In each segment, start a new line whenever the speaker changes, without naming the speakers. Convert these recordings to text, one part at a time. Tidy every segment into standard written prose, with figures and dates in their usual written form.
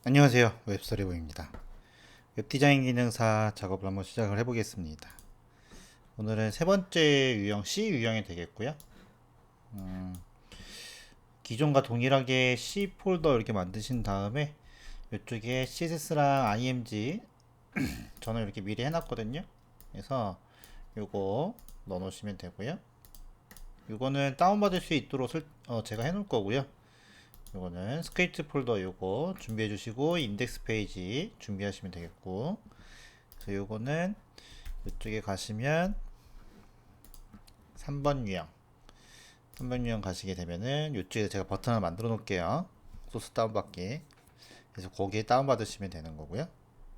안녕하세요. 웹스토리보입니다. 웹디자인 기능사 작업을 한번 시작을 해보겠습니다. 오늘은 세 번째 유형 C 유형이 되겠고요. 기존과 동일하게 C 폴더 이렇게 만드신 다음에 이쪽에 CSS랑 IMG 저는 이렇게 미리 해놨거든요. 그래서 요거 넣어 놓으시면 되고요. 요거는 다운받을 수 있도록 제가 해놓을 거고요. 요거는 스크립트 폴더 요거 준비해 주시고 인덱스 페이지 준비하시면 되겠고, 그래서 요거는 이쪽에 가시면 3번 유형 가시게 되면은 이쪽에 제가 버튼을 만들어 놓을게요. 소스 다운받기. 그래서 거기에 다운받으시면 되는 거고요.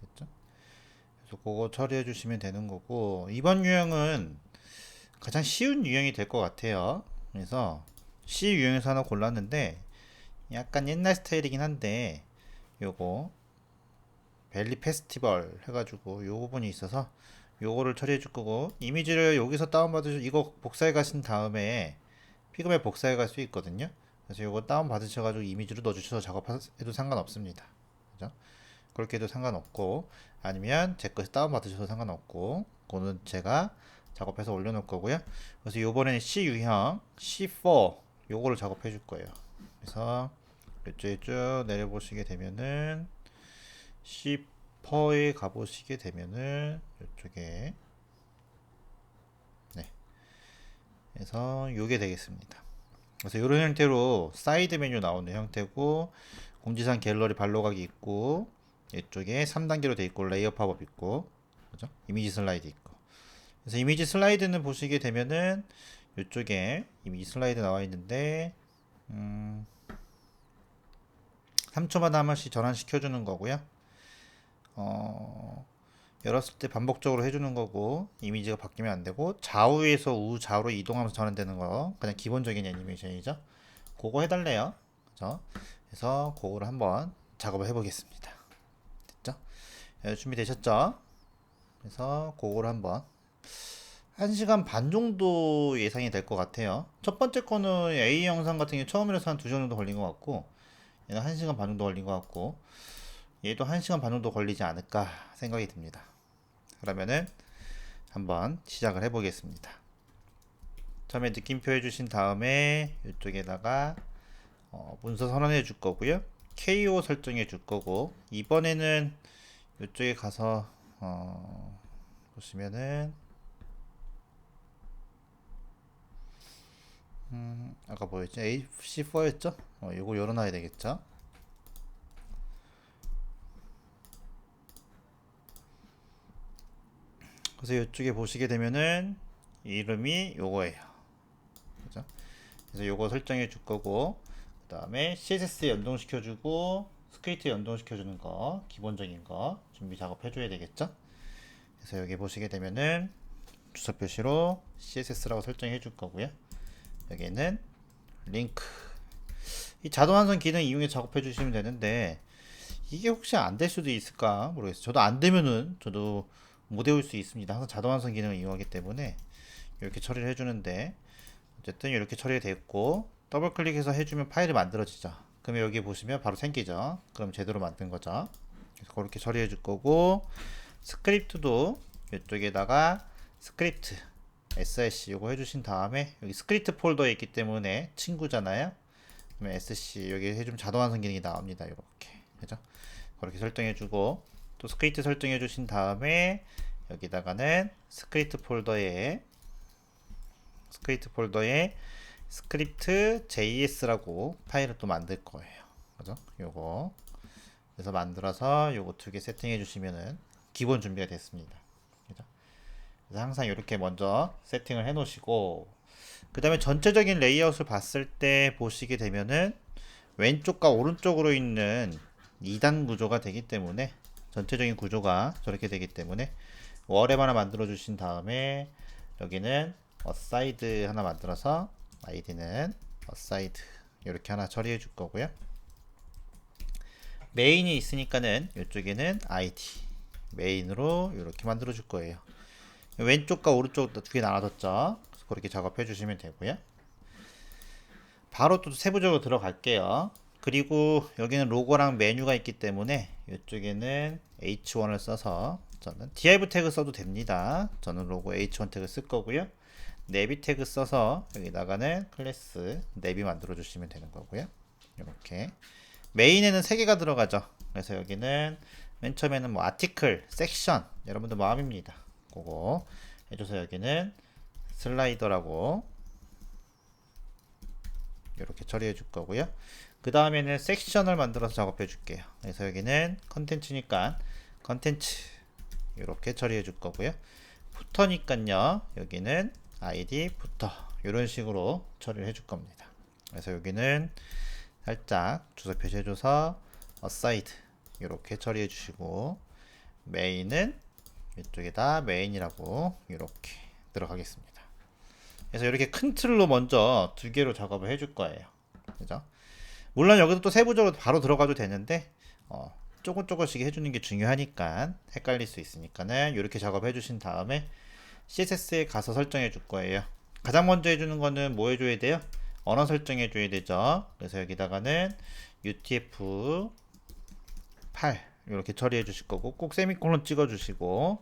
됐죠? 그래서 그거 처리해 주시면 되는 거고, 이번 유형은 가장 쉬운 유형이 될 것 같아요. 그래서 C 유형에서 하나 골랐는데 약간 옛날 스타일이긴 한데, 요거 벨리 페스티벌 해가지고 요 부분이 있어서 요거를 처리해 줄 거고, 이미지를 여기서 다운받으셔 이거 복사해 가신 다음에 피그맵 복사해 갈 수 있거든요. 그래서 요거 다운 받으셔가지고 이미지로 넣어주셔서 작업해도 상관없습니다. 그죠? 그렇게 해도 상관없고, 아니면 제 것에 다운 받으셔도 상관없고, 그거는 제가 작업해서 올려놓을 거고요. 그래서 요번에는 C 유형 C4 요거를 작업해 줄 거예요. 그래서 이쪽에 쭉 내려보시게 되면은 C4에 가보시게 되면은 이쪽에, 네, 그래서 요게 되겠습니다. 그래서 이런 형태로 사이드 메뉴 나오는 형태고, 공지사항 갤러리 발로가기 있고, 이쪽에 3단계로 돼 있고 레이어 팝업 있고, 그죠? 이미지 슬라이드 있고. 그래서 이미지 슬라이드는 보시게 되면은 이쪽에 이미지 슬라이드 나와 있는데, 3초마다 한 번씩 전환시켜 주는 거고요. 열었을 때 반복적으로 해주는 거고, 이미지가 바뀌면 안 되고, 좌우에서 우좌우로 이동하면서 전환되는 거 그냥 기본적인 애니메이션이죠. 그거 해달래요. 그죠? 그래서 그거를 한번 작업을 해보겠습니다. 됐죠? 준비되셨죠? 그래서 그거를 한번 1시간 반 정도 예상이 될 것 같아요. 첫 번째 거는 A 영상 같은 경우 처음이라서 한 2시간 정도 걸린 것 같고, 얘는 1시간 반 정도 걸린 것 같고, 얘도 1시간 반 정도 걸리지 않을까 생각이 듭니다. 그러면은 한번 시작을 해보겠습니다. 처음에 느낌표 해주신 다음에 이쪽에다가 문서 선언해 줄 거고요. KO 설정해 줄 거고, 이번에는 이쪽에 가서 보시면은 아까 뭐였죠? AC4였죠? 요거 열어놔야 되겠죠? 그래서 이쪽에 보시게 되면은 이름이 요거예요. 그죠? 그래서 요거 설정해 줄 거고, 그 다음에 CSS 연동시켜 주고, 스크립트 연동시켜 주는 거, 기본적인 거 준비 작업해 줘야 되겠죠? 그래서 여기 보시게 되면은 주소 표시로 CSS라고 설정해 줄 거고요. 여기는 링크. 이 자동 완성 기능 이용해 작업해 주시면 되는데, 이게 혹시 안 될 수도 있을까 모르겠어요. 저도 안 되면은 저도 못 외울 수 있습니다. 항상 자동 완성 기능을 이용하기 때문에 이렇게 처리를 해주는데, 어쨌든 이렇게 처리됐고, 더블 클릭해서 해주면 파일이 만들어지죠. 그러면 여기 보시면 바로 생기죠. 그럼 제대로 만든 거죠. 그래서 그렇게 처리해 줄 거고, 스크립트도 이쪽에다가 스크립트 SC 요거 해주신 다음에, 여기 스크립트 폴더에 있기 때문에 친구잖아요. 그러면 SC 여기 해주면 자동 완성 기능이 나옵니다. 이렇게, 그죠? 그렇게 설정해 주고, 또 스크립트 설정해 주신 다음에 여기다가는 스크립트 폴더에 스크립트 JS라고 파일을 또 만들 거예요. 그죠? 요거. 그래서 만들어서 요거 2개 세팅해 주시면은 기본 준비가 됐습니다. 그죠? 그래서 항상 이렇게 먼저 세팅을 해 놓으시고, 그 다음에 전체적인 레이아웃을 봤을 때 보시게 되면은 왼쪽과 오른쪽으로 있는 2단 구조가 되기 때문에, 전체적인 구조가 저렇게 되기 때문에 월앱 하나 만들어 주신 다음에 여기는 어사이드 하나 만들어서 아이디는 어사이드 이렇게 하나 처리해 줄 거고요. 메인이 있으니까는 이쪽에는 아이디 메인으로 이렇게 만들어 줄 거예요. 왼쪽과 오른쪽 두 개 나눠졌죠. 그렇게 작업해 주시면 되고요. 바로 또 세부적으로 들어갈게요. 그리고 여기는 로고랑 메뉴가 있기 때문에 이쪽에는 H1을 써서 저는 div 태그 써도 됩니다. 저는 로고 H1 태그 쓸 거고요. 내비 태그 써서 여기다가는 클래스 내비 만들어 주시면 되는 거고요. 이렇게 메인에는 3개가 들어가죠. 그래서 여기는 맨 처음에는 뭐 아티클, 섹션 여러분들 마음입니다. 그거 해줘서 여기는 슬라이더라고 이렇게 처리해 줄 거고요. 그 다음에는 섹션을 만들어서 작업해 줄게요. 그래서 여기는 컨텐츠니까 컨텐츠 이렇게 처리해 줄 거고요. 푸터니까요. 여기는 id 푸터 이런 식으로 처리를 해 줄 겁니다. 그래서 여기는 살짝 주소 표시해 줘서 aside 이렇게 처리해 주시고 메인은 이쪽에다 메인이라고 이렇게 들어가겠습니다. 그래서 이렇게 큰 틀로 먼저 2개로 작업을 해줄 거예요. 그죠? 물론 여기도 또 세부적으로 바로 들어가도 되는데 조금씩 해주는 게 중요하니까 헷갈릴 수 있으니까는 이렇게 작업해 주신 다음에 CSS에 가서 설정해 줄 거예요. 가장 먼저 해주는 거는 뭐 해줘야 돼요? 언어 설정해 줘야 되죠. 그래서 여기다가는 UTF-8 이렇게 처리해 주실 거고 꼭 세미콜론 찍어 주시고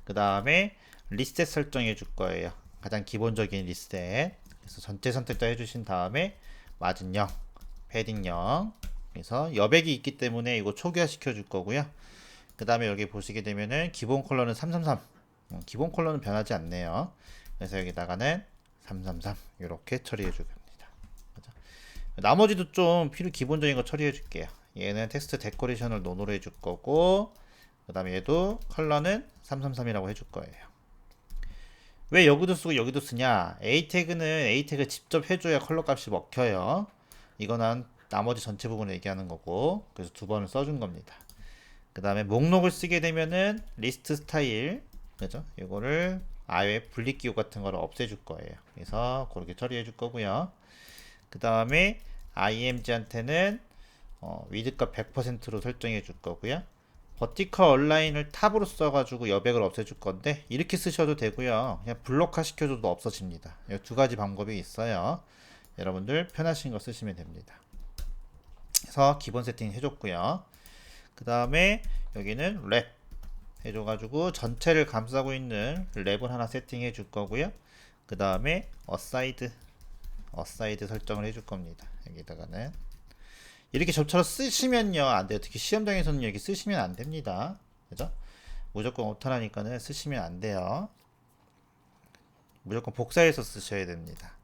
그 다음에 리셋 설정해 줄 거예요. 가장 기본적인 리셋. 그래서 전체 선택도 해주신 다음에 마진 0, 패딩 0. 그래서 여백이 있기 때문에 이거 초기화 시켜 줄 거고요. 그 다음에 여기 보시게 되면은 기본 컬러는 333. 기본 컬러는 변하지 않네요. 그래서 여기다가는 333 이렇게 처리해 줄 겁니다. 그죠? 나머지도 좀 기본적인 거 처리해 줄게요. 얘는 텍스트 데코레이션을 노노로 해줄 거고 그 다음에 얘도 컬러는 333이라고 해줄 거예요. 왜 여기도 쓰고 여기도 쓰냐? A 태그는 A 태그 직접 해줘야 컬러 값이 먹혀요. 이거는 나머지 전체 부분을 얘기하는 거고 그래서 2번을 써준 겁니다. 그 다음에 목록을 쓰게 되면은 리스트 스타일 그죠? 이거를 아예 분리기호 같은 거를 없애줄 거예요. 그래서 그렇게 처리해 줄 거고요. 그 다음에 img한테는 위드값 100%로 설정해 줄 거고요. 버티컬 얼라인을 탑으로 써가지고 여백을 없애줄 건데 이렇게 쓰셔도 되고요. 그냥 블록화 시켜줘도 없어집니다. 이 2가지 방법이 있어요. 여러분들 편하신 거 쓰시면 됩니다. 그래서 기본 세팅 해줬고요. 그 다음에 여기는 랩 해줘가지고 전체를 감싸고 있는 랩을 하나 세팅해 줄 거고요. 그 다음에 어사이드 설정을 해줄 겁니다. 여기다가는 이렇게 저처럼 쓰시면요 안 돼요. 특히 시험장에서는 이렇게 쓰시면 안 됩니다. 그죠? 무조건 오타라니까는 쓰시면 안 돼요. 무조건 복사해서 쓰셔야 됩니다.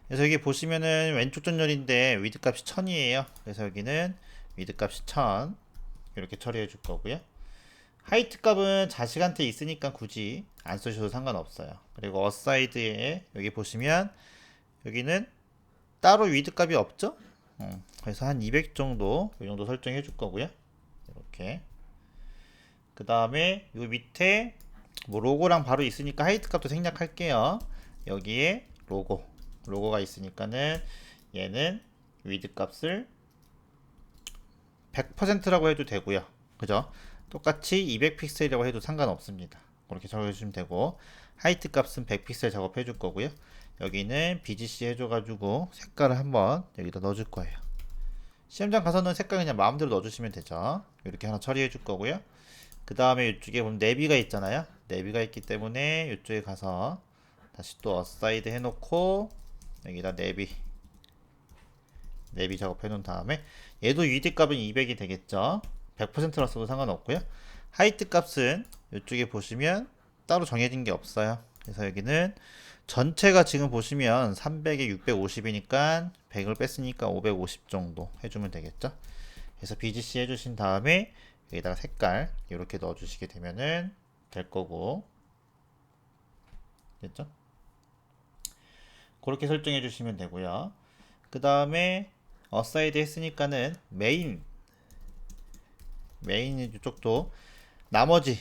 그래서 여기 보시면은 왼쪽 전열인데 위드 값이 1000이에요. 그래서 여기는 위드 값이 1000 이렇게 처리해 줄 거고요. 하이트 값은 자식한테 있으니까 굳이 안 쓰셔도 상관없어요. 그리고 어사이드에 여기 보시면 여기는 따로 위드 값이 없죠? 그래서 한 200 정도 이 정도 설정해 줄 거고요. 이렇게 그 다음에 요 밑에 뭐 로고랑 바로 있으니까 하이트 값도 생략할게요. 여기에 로고가 있으니까는 얘는 위드 값을 100%라고 해도 되고요. 그죠? 똑같이 200픽셀이라고 해도 상관없습니다. 그렇게 적어주시면 되고 하이트 값은 100픽셀 작업해 줄 거고요. 여기는 BGC 해줘가지고 색깔을 한번 여기다 넣어줄 거예요. 시험장 가서는 색깔 그냥 마음대로 넣어주시면 되죠. 이렇게 하나 처리해 줄 거고요. 그 다음에 이쪽에 보면 내비가 있잖아요. 내비가 있기 때문에 이쪽에 가서 다시 또 어사이드 해놓고 여기다 내비 작업해 놓은 다음에 얘도 위드 값은 200이 되겠죠. 100%라 써도 상관없고요. 하이트 값은 이쪽에 보시면 따로 정해진 게 없어요. 그래서 여기는 전체가 지금 보시면 300에 650이니까 100을 뺐으니까 550 정도 해주면 되겠죠. 그래서 BGC 해주신 다음에 여기다가 색깔 이렇게 넣어주시게 되면은 될 거고, 됐죠? 그렇게 설정해 주시면 되고요. 그 다음에 어사이드 했으니까는 메인 이쪽도 나머지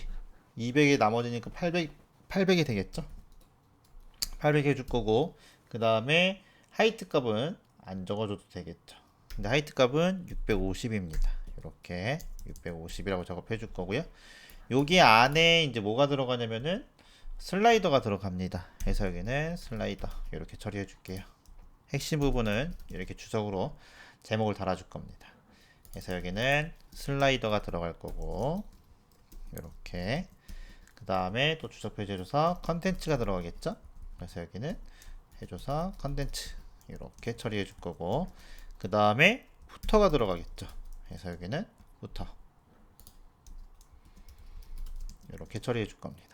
200이 나머지니까 800이 되겠죠. 800 해줄 거고, 그 다음에 하이트 값은 안 적어줘도 되겠죠. 근데 하이트 값은 650입니다. 이렇게 650이라고 작업해 줄 거고요. 여기 안에 이제 뭐가 들어가냐면은 슬라이더가 들어갑니다. 그래서 여기는 슬라이더 이렇게 처리해 줄게요. 핵심 부분은 이렇게 주석으로 제목을 달아줄 겁니다. 그래서 여기는 슬라이더가 들어갈 거고 이렇게 그 다음에 또 주석 표시 해줘서 컨텐츠가 들어가겠죠. 그래서 여기는 해줘서 컨텐츠 이렇게 처리해 줄 거고 그 다음에 부터가 들어가겠죠. 그래서 여기는 부터 이렇게 처리해 줄 겁니다.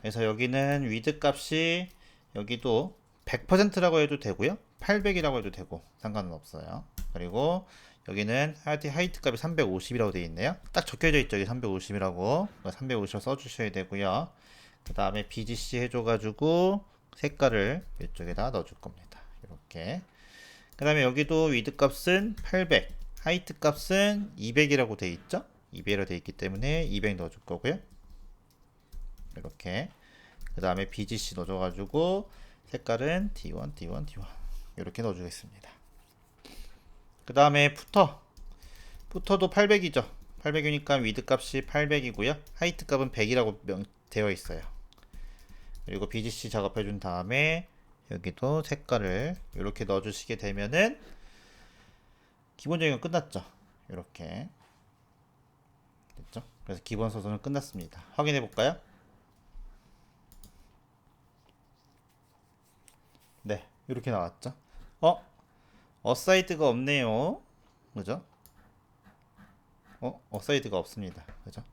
그래서 여기는 위드 값이 여기도 100%라고 해도 되고요. 800이라고 해도 되고 상관은 없어요. 그리고 여기는 하이트 값이 350이라고 되어 있네요. 딱 적혀져 있죠. 여기 350이라고. 350을 써주셔야 되고요. 그 다음에 BGC 해줘가지고 색깔을 이쪽에다 넣어줄 겁니다. 이렇게. 그 다음에 여기도 위드 값은 800, 하이트 값은 200이라고 되어 있죠. 200으로 되어 있기 때문에 200 넣어줄 거고요. 이렇게. 그 다음에 BGC 넣어줘가지고 색깔은 D1, D1, D1 이렇게 넣어주겠습니다. 그 다음에 푸터도 800이죠. 800이니까 위드 값이 800이고요. 하이트 값은 100이라고 되어 있어요. 그리고 BGC 작업해 준 다음에 여기도 색깔을 이렇게 넣어주시게 되면은 기본적인 건 끝났죠. 이렇게 됐죠. 그래서 기본 소스는 끝났습니다. 확인해 볼까요? 네, 이렇게 나왔죠. 어사이드가 없네요. 그죠? 어사이드가 없습니다. 그죠?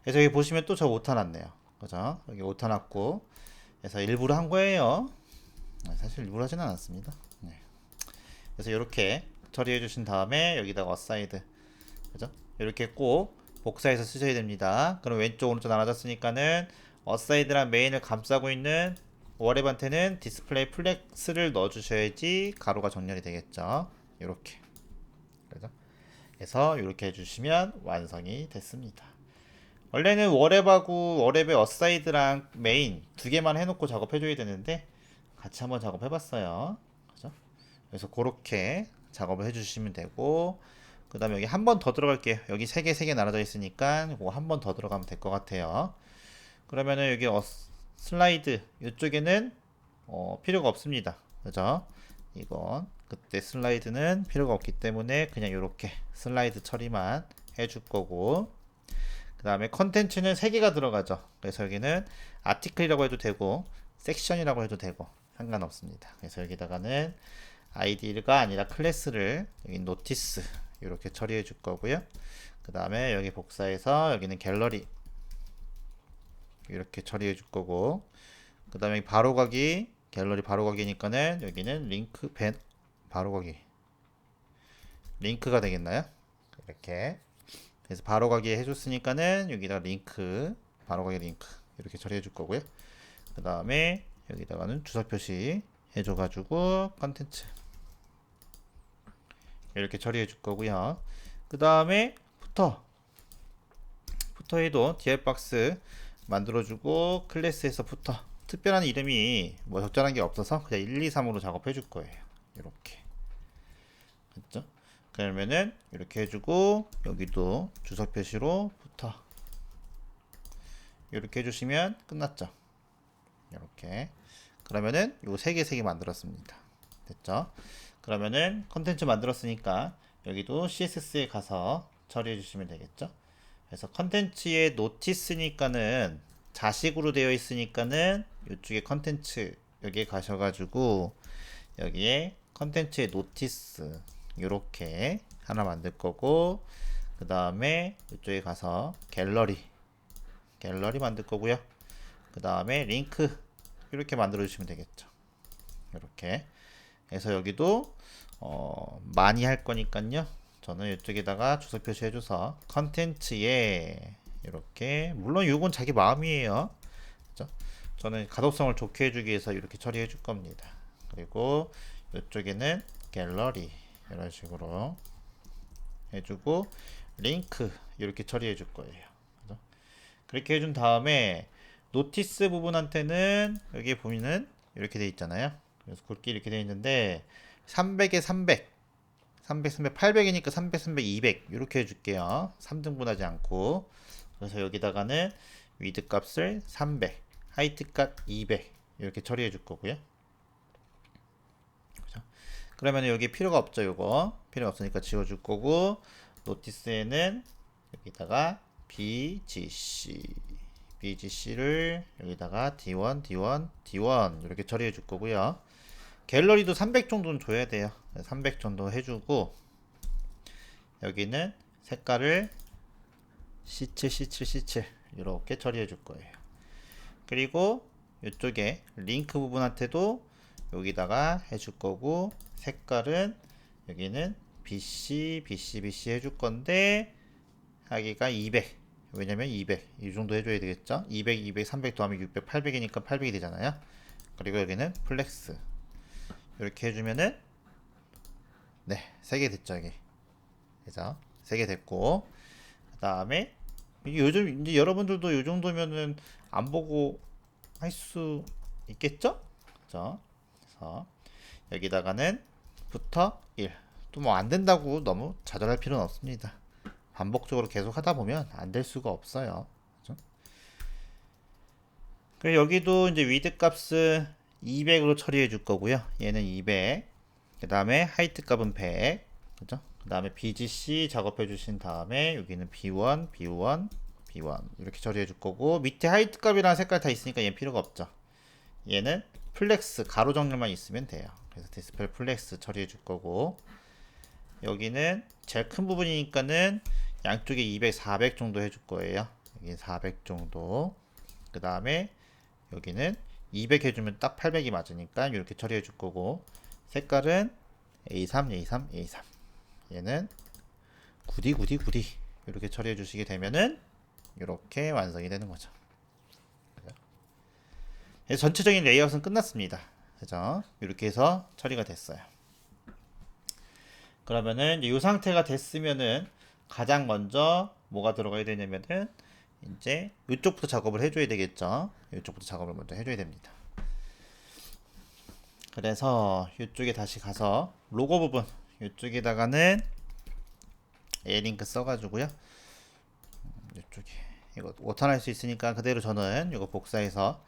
그래서 여기 보시면 또 저 오타 났네요. 그죠? 여기 오타 났고, 그래서 일부러 한 거예요. 사실 일부러 하지는 않았습니다. 네. 그래서 이렇게 처리해 주신 다음에 여기다가 어사이드, 그죠? 이렇게 꼭 복사해서 쓰셔야 됩니다. 그럼 왼쪽 오른쪽 나눠졌으니까는 어사이드랑 메인을 감싸고 있는 워랩한테는 디스플레이 플렉스를 넣어주셔야지 가로가 정렬이 되겠죠. 이렇게. 그래서 이렇게 해주시면 완성이 됐습니다. 원래는 워랩의 어사이드랑 메인 두 개만 해놓고 작업해줘야 되는데 같이 한번 작업해봤어요. 그죠? 그래서 그렇게 작업을 해주시면 되고 그 다음에 여기 한 번 더 들어갈게요. 여기 세 개 나눠져 있으니까 이거 한 번 더 들어가면 될 것 같아요. 그러면은 여기 슬라이드 이쪽에는 필요가 없습니다. 그죠? 이건 그때 슬라이드는 필요가 없기 때문에 그냥 이렇게 슬라이드 처리만 해줄 거고 그 다음에 컨텐츠는 3개가 들어가죠. 그래서 여기는 아티클이라고 해도 되고 섹션이라고 해도 되고 상관없습니다. 그래서 여기다가는 아이디가 아니라 클래스를 여기 노티스 이렇게 처리해 줄 거고요. 그 다음에 여기 복사해서 여기는 갤러리 이렇게 처리해 줄 거고 그 다음에 바로가기 갤러리 바로가기니까는 여기는 링크 바로가기 링크가 되겠나요? 이렇게 그래서 바로가기 해줬으니까는 여기다 링크 바로가기 링크 이렇게 처리해 줄 거고요. 그 다음에 여기다가는 주석 표시 해줘가지고 컨텐츠 이렇게 처리해 줄 거고요. 그 다음에 푸터에도 디알박스 만들어주고 클래스에서 푸터 특별한 이름이 뭐 적절한 게 없어서 그냥 1, 2, 3으로 작업해 줄 거예요. 이렇게 됐죠? 그러면은 이렇게 해주고 여기도 주석 표시로 푸터 이렇게 해주시면 끝났죠. 이렇게 그러면은 요 3개 만들었습니다. 됐죠? 그러면은 컨텐츠 만들었으니까 여기도 CSS에 가서 처리해 주시면 되겠죠? 그래서 컨텐츠의 노티스니까는 자식으로 되어 있으니까는 이쪽에 컨텐츠 여기에 가셔가지고 여기에 컨텐츠의 노티스 이렇게 하나 만들 거고 그 다음에 이쪽에 가서 갤러리 만들 거고요. 그 다음에 링크 이렇게 만들어 주시면 되겠죠. 이렇게 해서 여기도 많이 할 거니까요. 저는 이쪽에다가 주소 표시해 줘서 컨텐츠에 이렇게 물론 이건 자기 마음이에요. 그렇죠? 저는 가독성을 좋게 해주기 위해서 이렇게 처리해 줄 겁니다. 그리고 이쪽에는 갤러리 이런 식으로 해주고 링크 이렇게 처리해 줄 거예요. 그렇죠? 그렇게 해준 다음에 노티스 부분한테는 여기 보면은 이렇게 돼 있잖아요. 그래서 굵게 이렇게 돼 있는데 300에 300 800이니까 300, 300, 200 이렇게 해줄게요. 3등분하지 않고 그래서 여기다가는 위드 값을 300 하이트 값 200 이렇게 처리해 줄 거고요. 그렇죠? 그러면 여기 필요가 없죠. 요거 필요 없으니까 지워줄 거고, 노티스에는 여기다가 BGC를 여기다가 D1, D1, D1 이렇게 처리해 줄 거고요. 갤러리도 300 정도는 줘야 돼요. 300 정도 해주고, 여기는 색깔을 C7 이렇게 처리해 줄 거예요. 그리고 이쪽에 링크 부분한테도 여기다가 해줄 거고, 색깔은 여기는 BC 해줄 건데, 하기가 200. 왜냐면 200. 이 정도 해줘야 되겠죠? 200, 300 더하면 600, 800이니까 800이 되잖아요. 그리고 여기는 플렉스. 이렇게 해주면은, 네, 3개 됐죠, 여기. 그죠? 3개 됐고, 그 다음에, 요즘, 이제 여러분들도 이 정도면은 안 보고 할 수 있겠죠? 그죠? 그래서, 여기다가는 부터 1. 또 뭐 안 된다고 너무 좌절할 필요는 없습니다. 반복적으로 계속 하다 보면 안 될 수가 없어요. 그죠? 그리고 여기도 이제 위드 값은 200으로 처리해 줄 거고요. 얘는 200. 그 다음에 하이트 값은 100. 그죠? 그 다음에 BGC 작업해 주신 다음에 여기는 B1 이렇게 처리해 줄 거고, 밑에 하이트 값이랑 색깔 다 있으니까 얘는 필요가 없죠. 얘는 플렉스 가로 정렬만 있으면 돼요. 그래서 디스플레이 플렉스 처리해 줄 거고, 여기는 제일 큰 부분이니까는 양쪽에 200, 400 정도 해줄 거예요. 여기 400 정도. 그 다음에 여기는 200 해주면 딱 800이 맞으니까 이렇게 처리해 줄 거고, 색깔은 A3 얘는 9D 이렇게 처리해 주시게 되면은 이렇게 완성이 되는 거죠. 전체적인 레이아웃은 끝났습니다. 그죠? 이렇게 해서 처리가 됐어요. 그러면은 이 상태가 됐으면은 가장 먼저 뭐가 들어가야 되냐면은 이제 이쪽부터 작업을 해줘야 되겠죠. 이쪽부터 작업을 먼저 해줘야 됩니다. 그래서 이쪽에 다시 가서 로고 부분 이쪽에다가는 A링크 써가지고요. 이쪽에 이거 오탄할 수 있으니까 그대로 저는 이거 복사해서,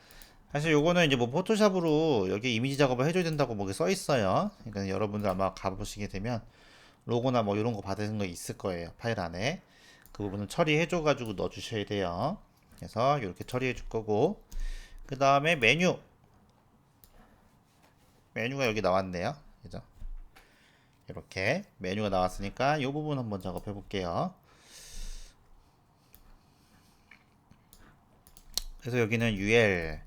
사실 요거는 이제 뭐 포토샵으로 여기 이미지 작업을 해줘야 된다고 뭐 써 있어요. 그러니까 여러분들 아마 가보시게 되면 로고나 뭐 이런 거 받은 거 있을 거예요. 파일 안에. 그 부분은 처리해줘 가지고 넣어 주셔야 돼요. 그래서 이렇게 처리해 줄 거고, 그 다음에 메뉴가 여기 나왔네요. 그죠? 이렇게 메뉴가 나왔으니까 이 부분 한번 작업해 볼게요. 그래서 여기는 UL,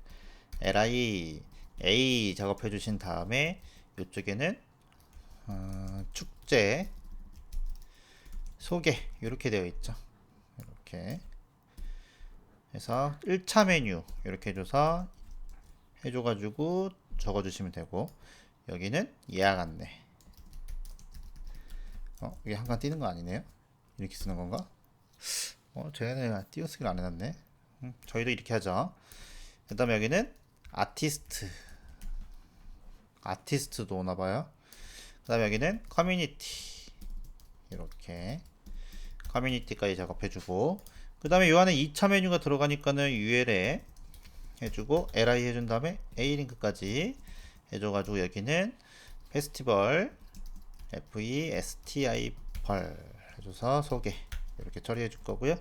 LI, A 작업해 주신 다음에 이쪽에는 축제, 소개 이렇게 되어 있죠. 이렇게 해서 1차 메뉴 이렇게 해줘가지고 적어주시면 되고, 여기는 예약 안내. 이게 한 칸 띄는 거 아니네요? 이렇게 쓰는 건가? 쟤네 띄어쓰기를 안 해놨네. 저희도 이렇게 하죠. 그 다음에 여기는 아티스트도 오나봐요. 그 다음에 여기는 커뮤니티, 이렇게 커뮤니티까지 작업해주고, 그 다음에 요 안에 2차 메뉴가 들어가니까는 UL에 해주고, LI 해준 다음에 A링크까지 해줘가지고, 여기는 페스티벌 FESTI 벌 해줘서 소개 이렇게 처리해줄 거고요.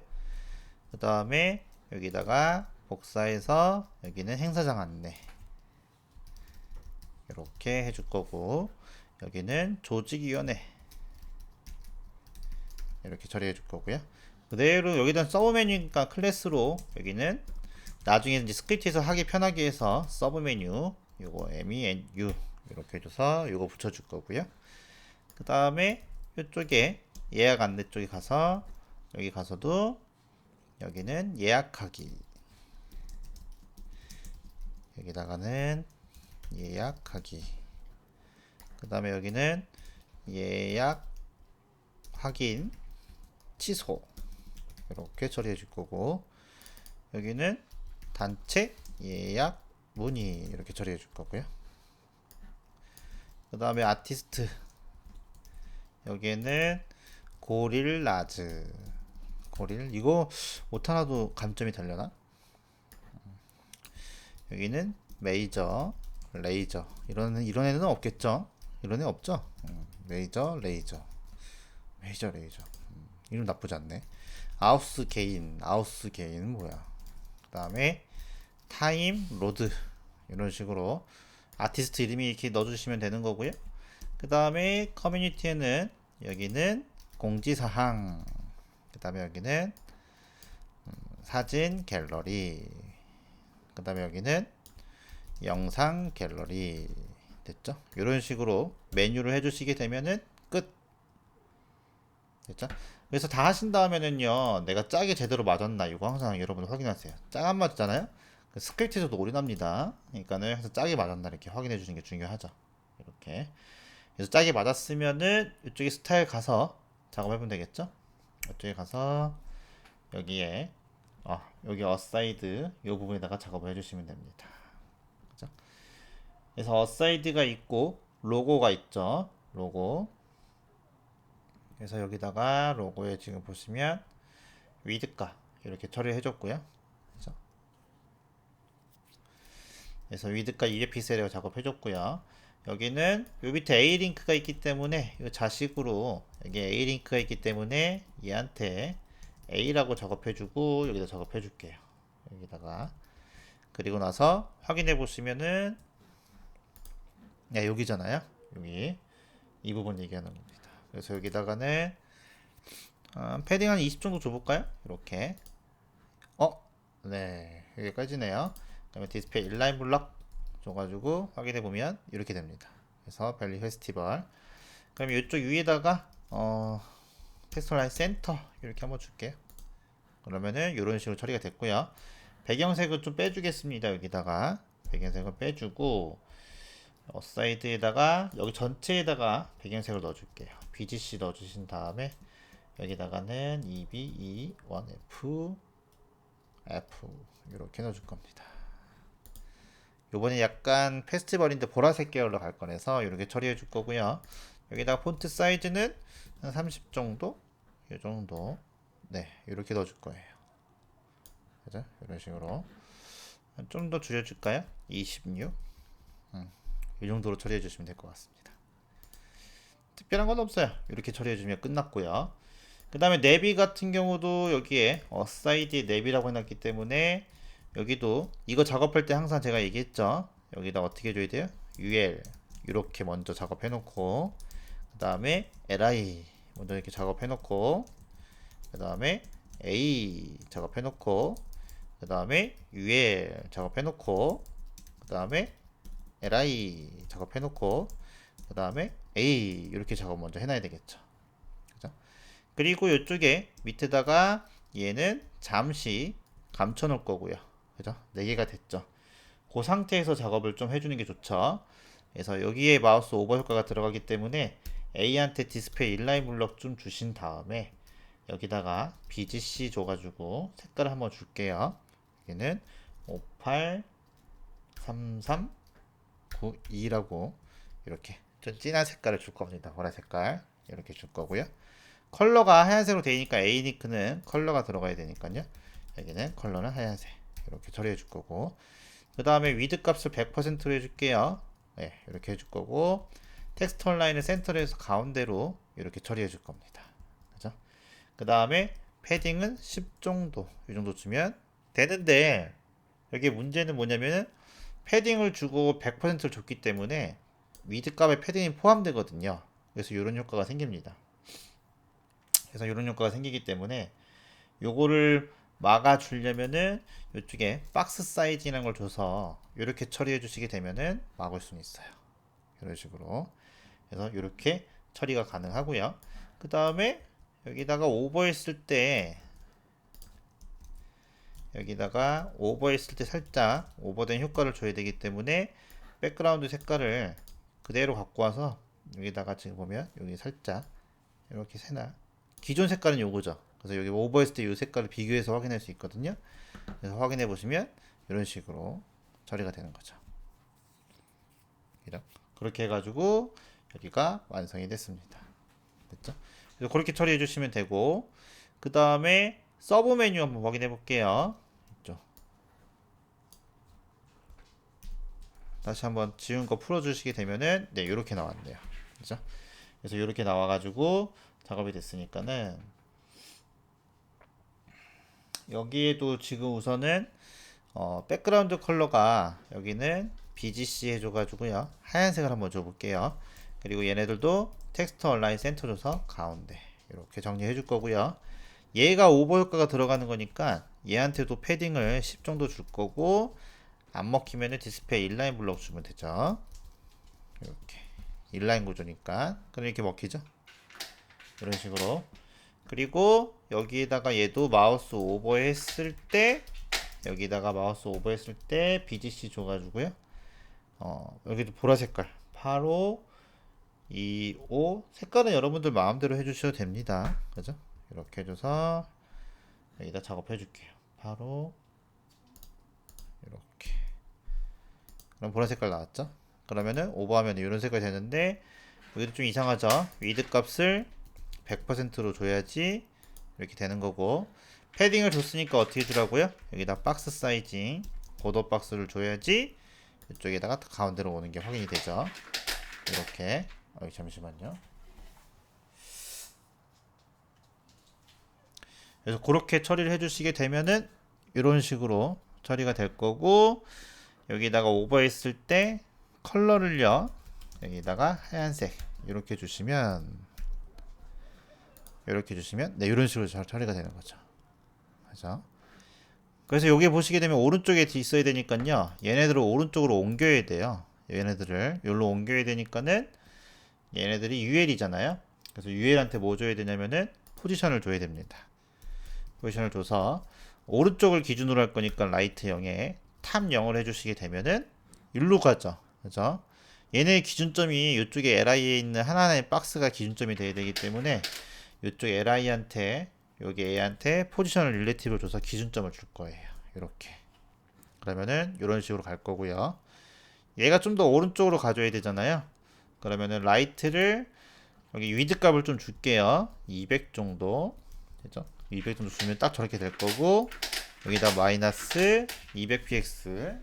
그 다음에 여기다가 복사해서 여기는 행사장 안내 이렇게 해줄 거고, 여기는 조직위원회 이렇게 처리해 줄 거고요. 그대로 여기다 서브 메뉴니까 클래스로 여기는 나중에 이제 스크립트에서 하기 편하게 해서 서브 메뉴 요거 MENU 이렇게 해줘서 요거 붙여줄 거고요. 그 다음에 이쪽에 예약 안내 쪽에 가서 여기 가서도 여기는 예약하기, 여기다가는 예약하기, 그 다음에 여기는 예약 확인 취소 이렇게 처리해 줄 거고, 여기는 단체 예약 문의 이렇게 처리해 줄 거고요. 그 다음에 아티스트 여기에는 고릴 이거 오타나도 감점이 달려나? 여기는 메이저 레이저 이런 애는 없겠죠. 이런 애 없죠? 레이저, 레이저, 레이저, 레이저. 이름 나쁘지 않네. 아우스 게인은 뭐야? 그 다음에 타임, 로드. 이런 식으로 아티스트 이름이 이렇게 넣어주시면 되는 거고요. 그 다음에 커뮤니티에는 여기는 공지사항. 그 다음에 여기는 사진 갤러리. 그 다음에 여기는 영상 갤러리. 됐죠? 이런 식으로 메뉴를 해주시게 되면은 끝. 됐죠? 그래서 다 하신 다음에는요, 내가 짝이 제대로 맞았나 이거 항상 여러분 확인하세요. 짝 안 맞잖아요. 그 스크립트에서도 오류납니다. 그러니까는 해서 짝이 맞았나 이렇게 확인해 주는 게 중요하죠. 이렇게. 그래서 짝이 맞았으면은 이쪽에 스타일 가서 작업해보면 되겠죠? 이쪽에 가서 여기에 여기 어사이드 이 부분에다가 작업을 해주시면 됩니다. 그죠? 그래서 어사이드가 있고 로고가 있죠. 로고. 그래서 여기다가 로고에 지금 보시면 위드가 이렇게 처리해줬고요. 그죠? 그래서 위드가 200픽셀이라고 작업해줬고요. 여기는 요 밑에 A 링크가 있기 때문에 이 자식으로 여기 A 링크가 있기 때문에 얘한테 A라고 작업해주고 여기다 작업해줄게요. 여기다가 그리고 나서 확인해 보시면은 여기잖아요. 여기 이 부분 얘기하는 겁니다. 그래서 여기다가는 패딩 한 20 정도 줘볼까요? 이렇게 네 여기까지네요. 그 다음에 디스플레이 인라인 블럭 줘가지고 확인해 보면 이렇게 됩니다. 그래서 밸리 페스티벌. 그럼 이쪽 위에다가 텍스트 라인 센터 이렇게 한번 줄게요. 그러면은 이런 식으로 처리가 됐고요. 배경색을 좀 빼주겠습니다. 여기다가 배경색을 빼주고 사이드에다가 여기 전체에다가 배경색을 넣어줄게요. BGC 넣어주신 다음에 여기다가는 EB, E1F, F 이렇게 넣어줄 겁니다. 요번에 약간 페스티벌인데 보라색 계열로 갈 거라서 이렇게 처리해 줄 거고요. 여기다가 폰트 사이즈는 한 30 정도? 이 정도. 네, 이렇게 넣어줄 거예요. 그죠? 이런 식으로. 좀 더 줄여줄까요? 26. 이 정도로 처리해 주시면 될 것 같습니다. 특별한 건 없어요. 이렇게 처리해 주면 끝났고요. 그 다음에 내비 같은 경우도 여기에 사이드에 내비라고 해놨기 때문에 여기도 이거 작업할 때 항상 제가 얘기했죠. 여기다 어떻게 해줘야 돼요? UL 이렇게 먼저 작업해 놓고 그 다음에 LI 먼저 이렇게 작업해 놓고 그 다음에 A 작업해 놓고 그 다음에 UL 작업해 놓고 그 다음에 LI 작업해 놓고 그 다음에 A 이렇게 작업 먼저 해놔야 되겠죠. 그죠? 그리고 이쪽에 밑에다가 얘는 잠시 감춰 놓을 거고요. 그죠? 4개가 됐죠. 그 상태에서 작업을 좀 해주는 게 좋죠. 그래서 여기에 마우스 오버 효과가 들어가기 때문에 A한테 디스플레이 인라인 블럭 좀 주신 다음에 여기다가 BGC 줘가지고 색깔을 한번 줄게요. 여기는 583392라고 이렇게 좀 진한 색깔을 줄 겁니다. 보라 색깔 이렇게 줄 거고요. 컬러가 하얀색으로 되니까 A링크는 컬러가 들어가야 되니까요. 여기는 컬러는 하얀색 이렇게 처리해 줄 거고 그 다음에 위드 값을 100%로 해줄게요. 네, 이렇게 해줄 거고 텍스트 온라인을 센터로 해서 가운데로 이렇게 처리해 줄 겁니다. 그죠? 그 다음에 패딩은 10 정도 이 정도 주면 되는데 여기 문제는 뭐냐면은 패딩을 주고 100%를 줬기 때문에 위드 값에 패딩이 포함되거든요. 그래서 이런 효과가 생깁니다. 그래서 이런 효과가 생기기 때문에 요거를 막아주려면은 이쪽에 박스 사이즈라는 걸 줘서 이렇게 처리해 주시게 되면은 막을 수는 있어요. 이런 식으로. 그래서 이렇게 처리가 가능하고요. 그 다음에 여기다가 오버했을 때 여기다가 오버했을 때 살짝 오버된 효과를 줘야 되기 때문에 백그라운드 색깔을 그대로 갖고 와서 여기다가 지금 보면 여기 살짝 이렇게 세나 기존 색깔은 요거죠. 그래서 여기 오버했을 때 이 색깔을 비교해서 확인할 수 있거든요. 그래서 확인해 보시면 이런 식으로 처리가 되는 거죠. 그렇게 해가지고 여기가 완성이 됐습니다. 됐죠? 그래서 그렇게 처리해 주시면 되고 그 다음에 서브 메뉴 한번 확인해 볼게요. 있죠? 다시 한번 지운 거 풀어 주시게 되면은 네 이렇게 나왔네요. 그죠? 그래서 이렇게 나와가지고 작업이 됐으니까는 여기에도 지금 우선은 백그라운드 컬러가 여기는 BGC 해줘가지고요. 하얀색을 한번 줘볼게요. 그리고 얘네들도 텍스트 얼라인 센터 줘서 가운데 이렇게 정리해 줄 거고요. 얘가 오버 효과가 들어가는 거니까 얘한테도 패딩을 10 정도 줄 거고, 안 먹히면은 디스플레이 인라인 블록 주면 되죠. 이렇게 인라인 구조니까. 그럼 이렇게 먹히죠. 이런 식으로. 그리고 여기에다가 얘도 마우스 오버 했을 때, 여기다가 마우스 오버 했을 때 BGC 줘가지고요. 여기도 보라 색깔 85, 25 색깔은 여러분들 마음대로 해주셔도 됩니다. 그죠? 이렇게 해줘서 여기다 작업해 줄게요. 바로 이렇게. 그럼 보라 색깔 나왔죠? 그러면은 오버하면 이런 색깔이 되는데, 여기도 좀 이상하죠? 위드 값을 100%로 줘야지 이렇게 되는 거고, 패딩을 줬으니까 어떻게 주라고요? 여기다 박스 사이징 보더 박스를 줘야지 이쪽에다가 가운데로 오는 게 확인이 되죠. 이렇게. 잠시만요. 그래서 그렇게 처리를 해주시게 되면은 이런 식으로 처리가 될 거고, 여기다가 오버했을 때 컬러를요, 여기다가 하얀색 이렇게 주시면 네, 이런 식으로 처리가 되는 거죠. 그죠? 그래서 여기 보시게 되면 오른쪽에 있어야 되니까요, 얘네들을 오른쪽으로 옮겨야 돼요. 얘네들을 여기로 옮겨야 되니까는 얘네들이 UL이잖아요. 그래서 UL한테 뭐 줘야 되냐면은 포지션을 줘야 됩니다. 포지션을 줘서 오른쪽을 기준으로 할 거니까 라이트 0에 탑 0을 해주시게 되면은 일로 가죠. 그죠? 얘네 기준점이 이쪽에 LI에 있는 하나하나의 박스가 기준점이 돼야 되기 때문에 이쪽 LI한테 여기 A한테 포지션을 릴레티브로 줘서 기준점을 줄 거예요. 이렇게. 그러면은 이런 식으로 갈 거고요. 얘가 좀 더 오른쪽으로 가줘야 되잖아요. 그러면은 라이트를 여기 위드 값을 좀 줄게요. 200 정도. 되죠? 200 정도 주면 딱 저렇게 될 거고, 여기다 마이너스 200px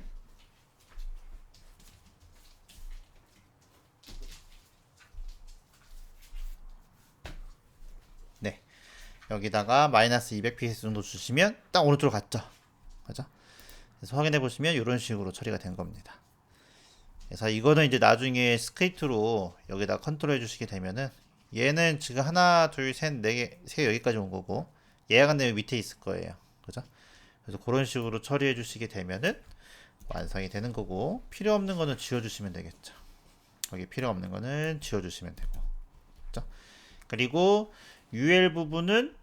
네, 여기다가 마이너스 200px 정도 주시면 딱 오른쪽으로 갔죠. 그죠? 그래서 확인해 보시면 이런 식으로 처리가 된 겁니다. 그래서 이거는 이제 나중에 스크립트로 여기다 컨트롤 해주시게 되면은, 얘는 지금 하나, 둘, 셋, 네 개, 세 여기까지 온 거고, 얘가 근데 밑에 있을 거예요. 그죠? 그래서 그런 식으로 처리해 주시게 되면은 완성이 되는 거고, 필요 없는 거는 지워 주시면 되겠죠. 여기 필요 없는 거는 지워 주시면 되고. 그죠? 그리고 UL 부분은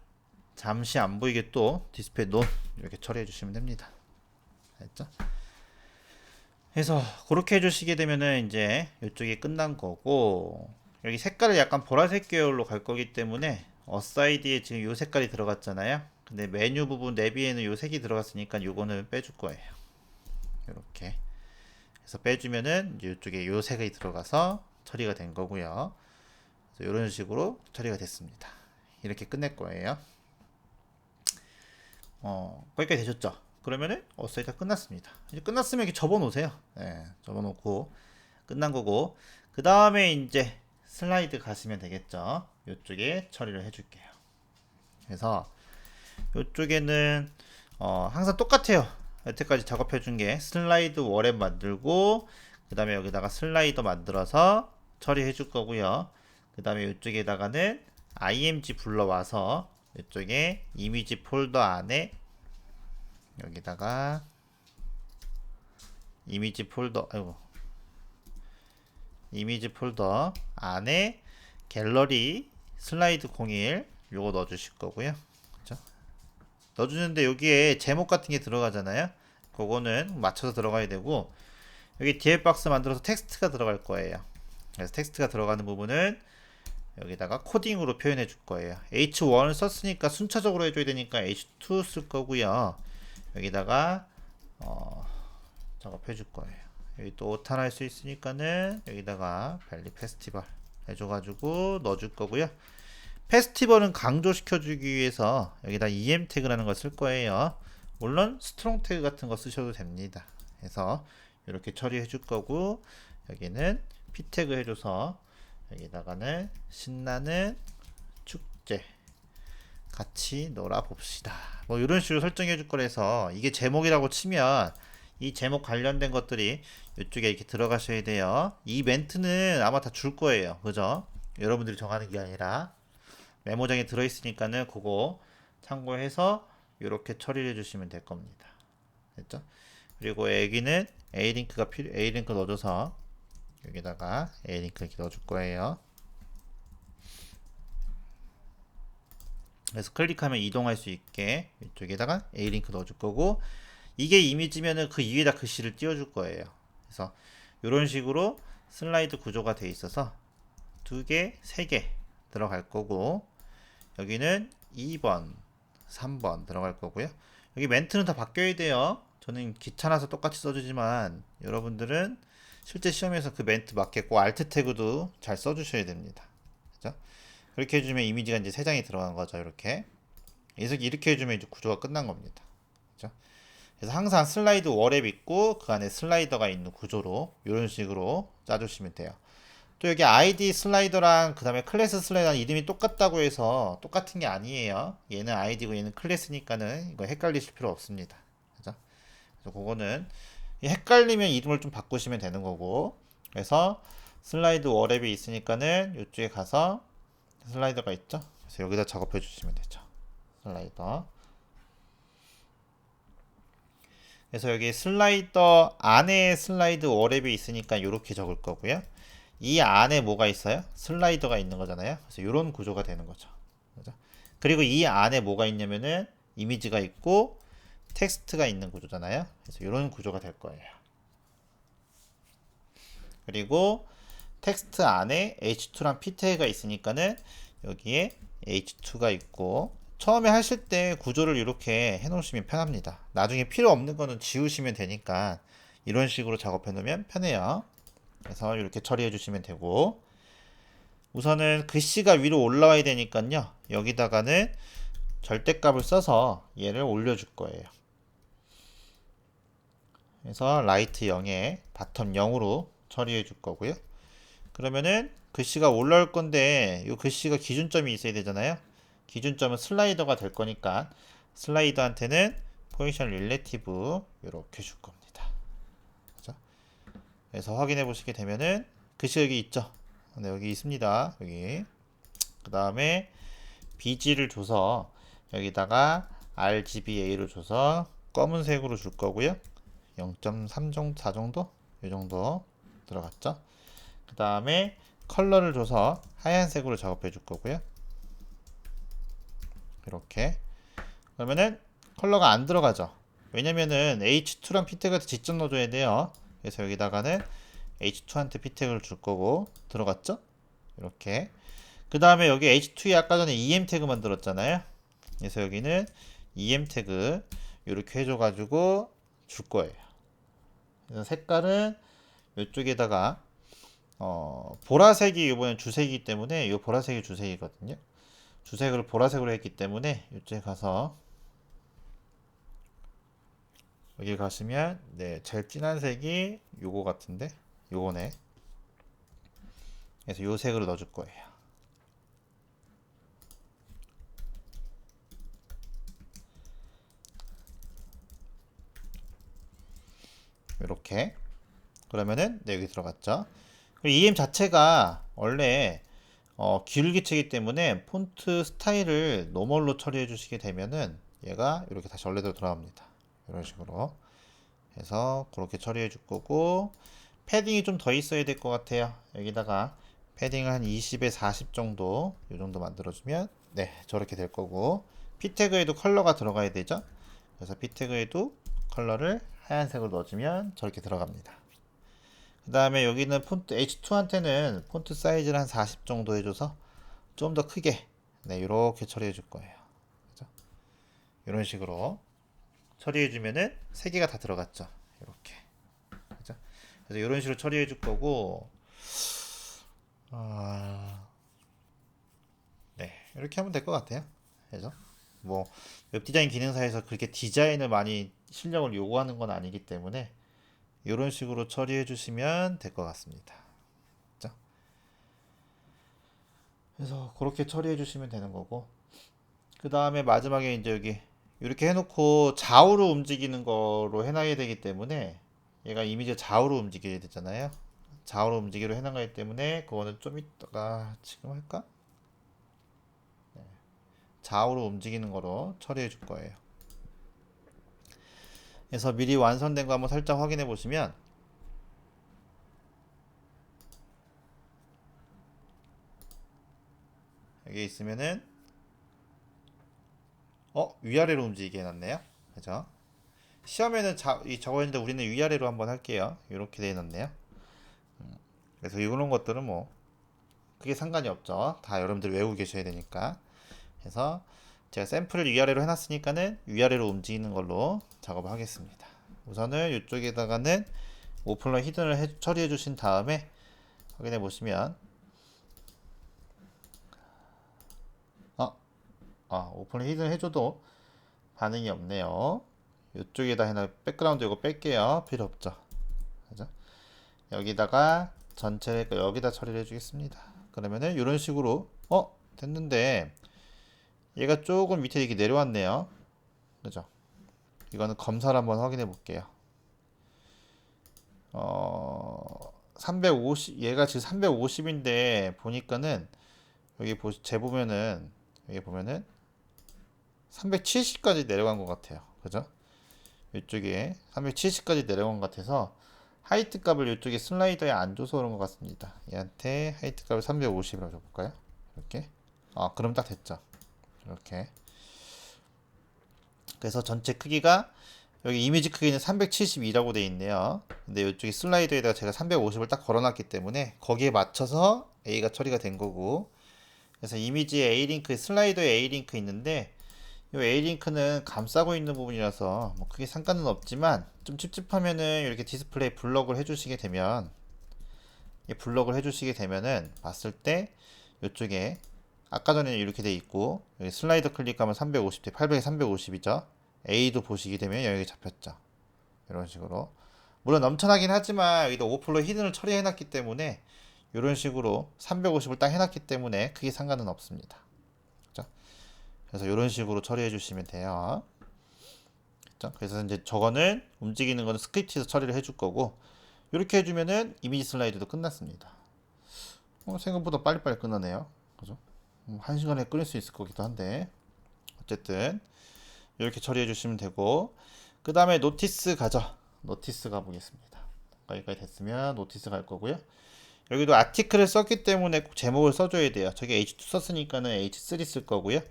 잠시 안 보이게 또 디스플레이 논 이렇게 처리해 주시면 됩니다. 알겠죠? 그래서 그렇게 해주시게 되면은 이제 이쪽이 끝난 거고, 여기 색깔을 약간 보라색 계열로 갈 거기 때문에 어사이드에 지금 이 색깔이 들어갔잖아요. 근데 메뉴 부분 내비에는 이 색이 들어갔으니까 요거는 빼줄 거예요. 이렇게 해서 빼주면은 이제 이쪽에 이 색이 들어가서 처리가 된 거고요. 그래서 이런 식으로 처리가 됐습니다. 이렇게 끝낼 거예요. 거기까지 되셨죠? 그러면은 어사이드가 끝났습니다. 이제 끝났으면 이렇게 접어 놓으세요. 네, 접어 놓고 끝난 거고, 그 다음에 이제 슬라이드 가시면 되겠죠. 이쪽에 처리를 해줄게요. 그래서 이쪽에는 항상 똑같아요. 여태까지 작업해 준 게 슬라이드 워랩 만들고, 그 다음에 여기다가 슬라이더 만들어서 처리해 줄 거고요. 그 다음에 이쪽에다가는 img 불러와서 이쪽에 이미지 폴더 안에 여기다가 이미지 폴더 안에 갤러리 슬라이드 01 요거 넣어 주실 거고요. 그죠? 넣어 주는데 여기에 제목 같은 게 들어가잖아요. 그거는 맞춰서 들어가야 되고, 여기 디에 박스 만들어서 텍스트가 들어갈 거예요. 그래서 텍스트가 들어가는 부분은 여기다가 코딩으로 표현해 줄 거예요. H1을 썼으니까 순차적으로 해줘야 되니까 H2 쓸 거고요. 여기다가 작업해 줄 거예요. 여기 또 오탄 할 수 있으니까는 여기다가 밸리 페스티벌 해줘가지고 넣어줄 거고요. 페스티벌은 강조시켜 주기 위해서 여기다 em 태그라는 걸 쓸 거예요. 물론 스트롱 태그 같은 거 쓰셔도 됩니다. 그래서 이렇게 처리해 줄 거고, 여기는 p 태그 해줘서 여기다가는 신나는 축제 같이 놀아봅시다. 뭐 이런 식으로 설정해 줄 거라서 이게 제목이라고 치면 이 제목 관련된 것들이 이쪽에 이렇게 들어가셔야 돼요. 이 멘트는 아마 다 줄 거예요. 그죠? 여러분들이 정하는 게 아니라 메모장에 들어있으니까는 그거 참고해서 이렇게 처리해 주시면 될 겁니다. 됐죠? 그리고 여기는 A링크 넣어줘서 여기다가 A링크 이렇게 넣어줄 거예요. 그래서 클릭하면 이동할 수 있게 이쪽에다가 A링크 넣어줄 거고, 이게 이미지면은 그 위에다 글씨를 띄워줄 거예요. 그래서 이런 식으로 슬라이드 구조가 돼 있어서 2개, 3개 들어갈 거고, 여기는 2번, 3번 들어갈 거고요. 여기 멘트는 다 바뀌어야 돼요. 저는 귀찮아서 똑같이 써주지만 여러분들은 실제 시험에서 그 멘트 맞게 꼭 알트 태그도 잘 써주셔야 됩니다. 그죠? 그렇게 해주면 이미지가 이제 3장이 들어간 거죠. 이렇게 이렇게 해주면 이제 구조가 끝난 겁니다. 그죠? 그래서 항상 슬라이드 워랩 있고 그 안에 슬라이더가 있는 구조로 이런 식으로 짜주시면 돼요. 또 여기 아이디 슬라이더랑 그 다음에 클래스 슬라이더랑 이름이 똑같다고 해서 똑같은 게 아니에요. 얘는 아이디고 얘는 클래스니까는 이거 헷갈리실 필요 없습니다. 그죠? 그래서 그거는 헷갈리면 이름을 좀 바꾸시면 되는 거고, 그래서 슬라이드 워랩이 있으니까는 이쪽에 가서 슬라이더가 있죠. 그래서 여기다 작업해 주시면 되죠. 슬라이더. 그래서 여기 슬라이더 안에 슬라이드 워랩이 있으니까 이렇게 적을 거고요. 이 안에 뭐가 있어요? 슬라이더가 있는 거잖아요. 그래서 이런 구조가 되는 거죠. 그죠? 그리고 이 안에 뭐가 있냐면은 이미지가 있고 텍스트가 있는 구조잖아요. 그래서 이런 구조가 될 거예요. 그리고 텍스트 안에 H2랑 P 태그가 있으니까는 여기에 H2가 있고, 처음에 하실 때 구조를 이렇게 해 놓으시면 편합니다. 나중에 필요 없는 거는 지우시면 되니까 이런 식으로 작업해 놓으면 편해요. 그래서 이렇게 처리해 주시면 되고, 우선은 글씨가 위로 올라와야 되니까요, 여기다가는 절대값을 써서 얘를 올려줄 거예요. 그래서 라이트 0에 바텀 0으로 처리해 줄 거고요. 그러면은 글씨가 올라올 건데 이 글씨가 기준점이 있어야 되잖아요. 기준점은 슬라이더가 될 거니까 슬라이더한테는 포지션 릴레티브 이렇게 줄 겁니다. 그죠? 그래서 확인해 보시게 되면은 글씨 여기 있죠. 네, 여기 있습니다. 여기. 그 다음에 BG를 줘서 여기다가 RGBA를 줘서 검은색으로 줄 거고요. 0.3 정도, 4 정도? 이 정도 들어갔죠. 그 다음에 컬러를 줘서 하얀색으로 작업해 줄 거고요. 이렇게. 그러면은 컬러가 안 들어가죠. 왜냐면은 H2랑 P택을 직접 넣어줘야 돼요. 그래서 여기다가는 H2한테 P택을 줄 거고, 들어갔죠? 이렇게. 그 다음에 여기 H2에 아까 전에 EM 태그 만들었잖아요. 그래서 여기는 EM 태그 이렇게 해줘가지고 줄 거예요. 그래서 색깔은 이쪽에다가 보라색이 이번엔 주색이기 때문에 이 보라색이 주색이거든요. 주색을 보라색으로 했기 때문에 이쪽에 가서 여기 가시면 네, 제일 진한 색이 요거 같은데 요거네. 그래서 요 색으로 넣어줄 거예요. 이렇게. 그러면은 네, 여기 들어갔죠. EM 자체가 원래 기울기체이기 때문에 폰트 스타일을 노멀로 처리해 주시게 되면은 얘가 이렇게 다시 원래대로 돌아옵니다. 이런 식으로 해서 그렇게 처리해 줄 거고, 패딩이 좀 더 있어야 될 것 같아요. 여기다가 패딩을 한 20에 40 정도 이 정도 만들어주면 네, 저렇게 될 거고, P태그에도 컬러가 들어가야 되죠. 그래서 P태그에도 컬러를 하얀색으로 넣어주면 저렇게 들어갑니다. 그 다음에 여기는 폰트 H2한테는 폰트 사이즈를 한 40 정도 해줘서 좀 더 크게 네, 이렇게 처리해 줄 거예요. 그죠? 이런 식으로 처리해 주면은 3개가 다 들어갔죠. 이렇게. 그죠? 그래서 이런 식으로 처리해 줄 거고, 네, 이렇게 하면 될 것 같아요. 그죠? 뭐 웹디자인 기능사에서 그렇게 디자인을 많이 실력을 요구하는 건 아니기 때문에 이런 식으로 처리해 주시면 될 것 같습니다. 그죠? 그래서 그렇게 처리해 주시면 되는 거고, 그 다음에 마지막에 이제 여기 이렇게 해놓고 좌우로 움직이는 거로 해놔야 되기 때문에, 얘가 이미지 좌우로 움직여야 되잖아요. 좌우로 움직이로 해놔가기 때문에 그거는 좀 이따가 지금 할까? 좌우로 움직이는 거로 처리해 줄 거예요. 그래서 미리 완성된 거 한번 살짝 확인해 보시면, 여기 있으면은 위아래로 움직이게 해놨네요. 그죠? 시험에는 적어 있는데 우리는 위아래로 한번 할게요. 이렇게 돼 있었네요. 그래서 이런 것들은 뭐 그게 상관이 없죠. 다 여러분들 외우고 계셔야 되니까. 그래서 제가 샘플을 위아래로 해놨으니까는 위아래로 움직이는 걸로 작업을 하겠습니다. 우선은 이쪽에다가는 오플러 히든을 처리해 주신 다음에 확인해 보시면, 오플러 히든 해줘도 반응이 없네요. 이쪽에다 해놔. 백그라운드 이거 뺄게요. 필요 없죠. 그죠? 여기다가 전체를 여기다 처리를 해주겠습니다. 그러면은 이런 식으로 됐는데, 얘가 조금 밑에 이렇게 내려왔네요. 그죠? 이거는 검사를 한번 확인해 볼게요. 350, 얘가 지금 350인데 보니까는 여기 재보면은, 여기 보면은 370까지 내려간 것 같아요. 그죠? 이쪽에 370까지 내려간 것 같아서 하이트 값을 이쪽에 슬라이더에 안 줘서 그런 것 같습니다. 얘한테 하이트 값을 350이라고 줘볼까요? 이렇게. 그럼 딱 됐죠. 이렇게. 그래서 전체 크기가, 여기 이미지 크기는 372라고 되어 있네요. 근데 이쪽에 슬라이더에다가 제가 350을 딱 걸어놨기 때문에 거기에 맞춰서 A가 처리가 된 거고, 그래서 이미지에 A링크, 슬라이더에 A링크 있는데, 이 A링크는 감싸고 있는 부분이라서 뭐 크게 상관은 없지만, 좀 찝찝하면은 이렇게 디스플레이 블럭을 해주시게 되면, 이 블럭을 해주시게 되면은 봤을 때 이쪽에 아까 전에 이렇게 돼 있고, 여기 슬라이더 클릭하면 350대 800에 350이죠. A도 보시게 되면 여기 잡혔죠. 이런 식으로. 물론 넘쳐나긴 하지만 여기다 오버플로 히든을 처리해놨기 때문에 이런 식으로 350을 딱 해놨기 때문에 크게 상관은 없습니다. 그죠? 그래서 이런 식으로 처리해 주시면 돼요. 그죠? 그래서 이제 저거는 움직이는 거는 스크립트에서 처리를 해줄 거고, 이렇게 해주면은 이미지 슬라이드도 끝났습니다. 생각보다 빨리빨리 끝나네요. 그죠? 1시간에 끊을 수 있을 거기도 한데, 어쨌든 이렇게 처리해 주시면 되고, 그 다음에 노티스 가죠. 노티스 가보겠습니다. 여기까지 됐으면 노티스 갈 거고요. 여기도 아티클을 썼기 때문에 꼭 제목을 써줘야 돼요. 저기 H2 썼으니까는 H3 쓸 거고요.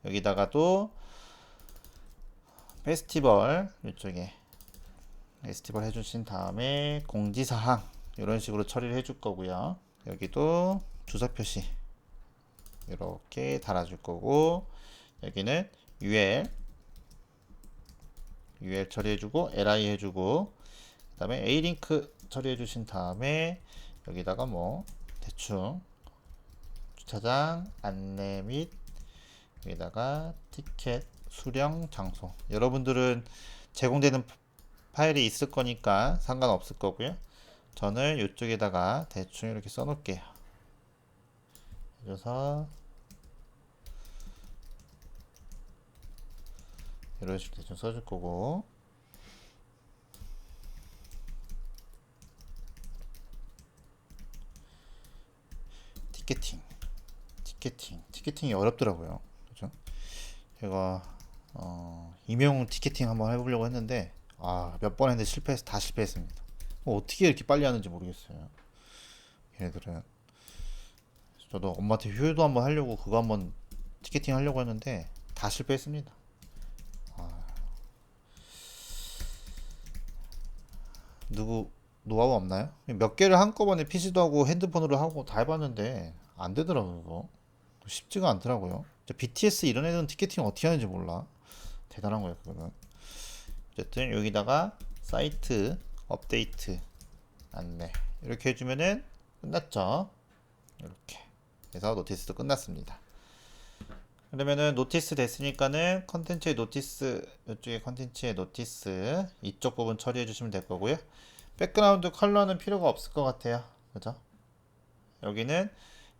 여기다가도 페스티벌, 이쪽에 페스티벌 해주신 다음에 공지사항 이런 식으로 처리를 해줄 거고요. 여기도 주소 표시 이렇게 달아줄 거고, 여기는 UL 처리해주고 li 해주고, 그 다음에 A링크 처리해주신 다음에 여기다가 뭐 대충 주차장 안내 및 여기다가 티켓 수령 장소, 여러분들은 제공되는 파일이 있을 거니까 상관없을 거고요. 저는 이쪽에다가 대충 이렇게 써놓을게요. 그래서 이런 식으로 대충 써줄 거고, 티켓팅이 어렵더라고요. 그죠? 제가 임용 티켓팅 한번 해보려고 했는데 몇 번 했는데 다 실패했습니다. 어떻게 이렇게 빨리 하는지 모르겠어요. 얘네들은. 저도 엄마한테 효율도 한번 하려고 그거 한번 티켓팅 하려고 했는데 다 실패했습니다. 누구 노하우 없나요? 몇 개를 한꺼번에 PC도 하고 핸드폰으로 하고 다 해봤는데 안 되더라고요. 그거 쉽지가 않더라고요. BTS 이런 애들은 티켓팅 어떻게 하는지 몰라. 대단한 거예요 그거는. 어쨌든 여기다가 사이트 업데이트 안내 이렇게 해주면은 끝났죠. 이렇게 해서 노티스도 끝났습니다. 그러면은 노티스 됐으니까는 컨텐츠의 노티스, 이쪽에 컨텐츠의 노티스 이쪽 부분 처리해 주시면 될 거고요. 백그라운드 컬러는 필요가 없을 것 같아요. 그죠? 여기는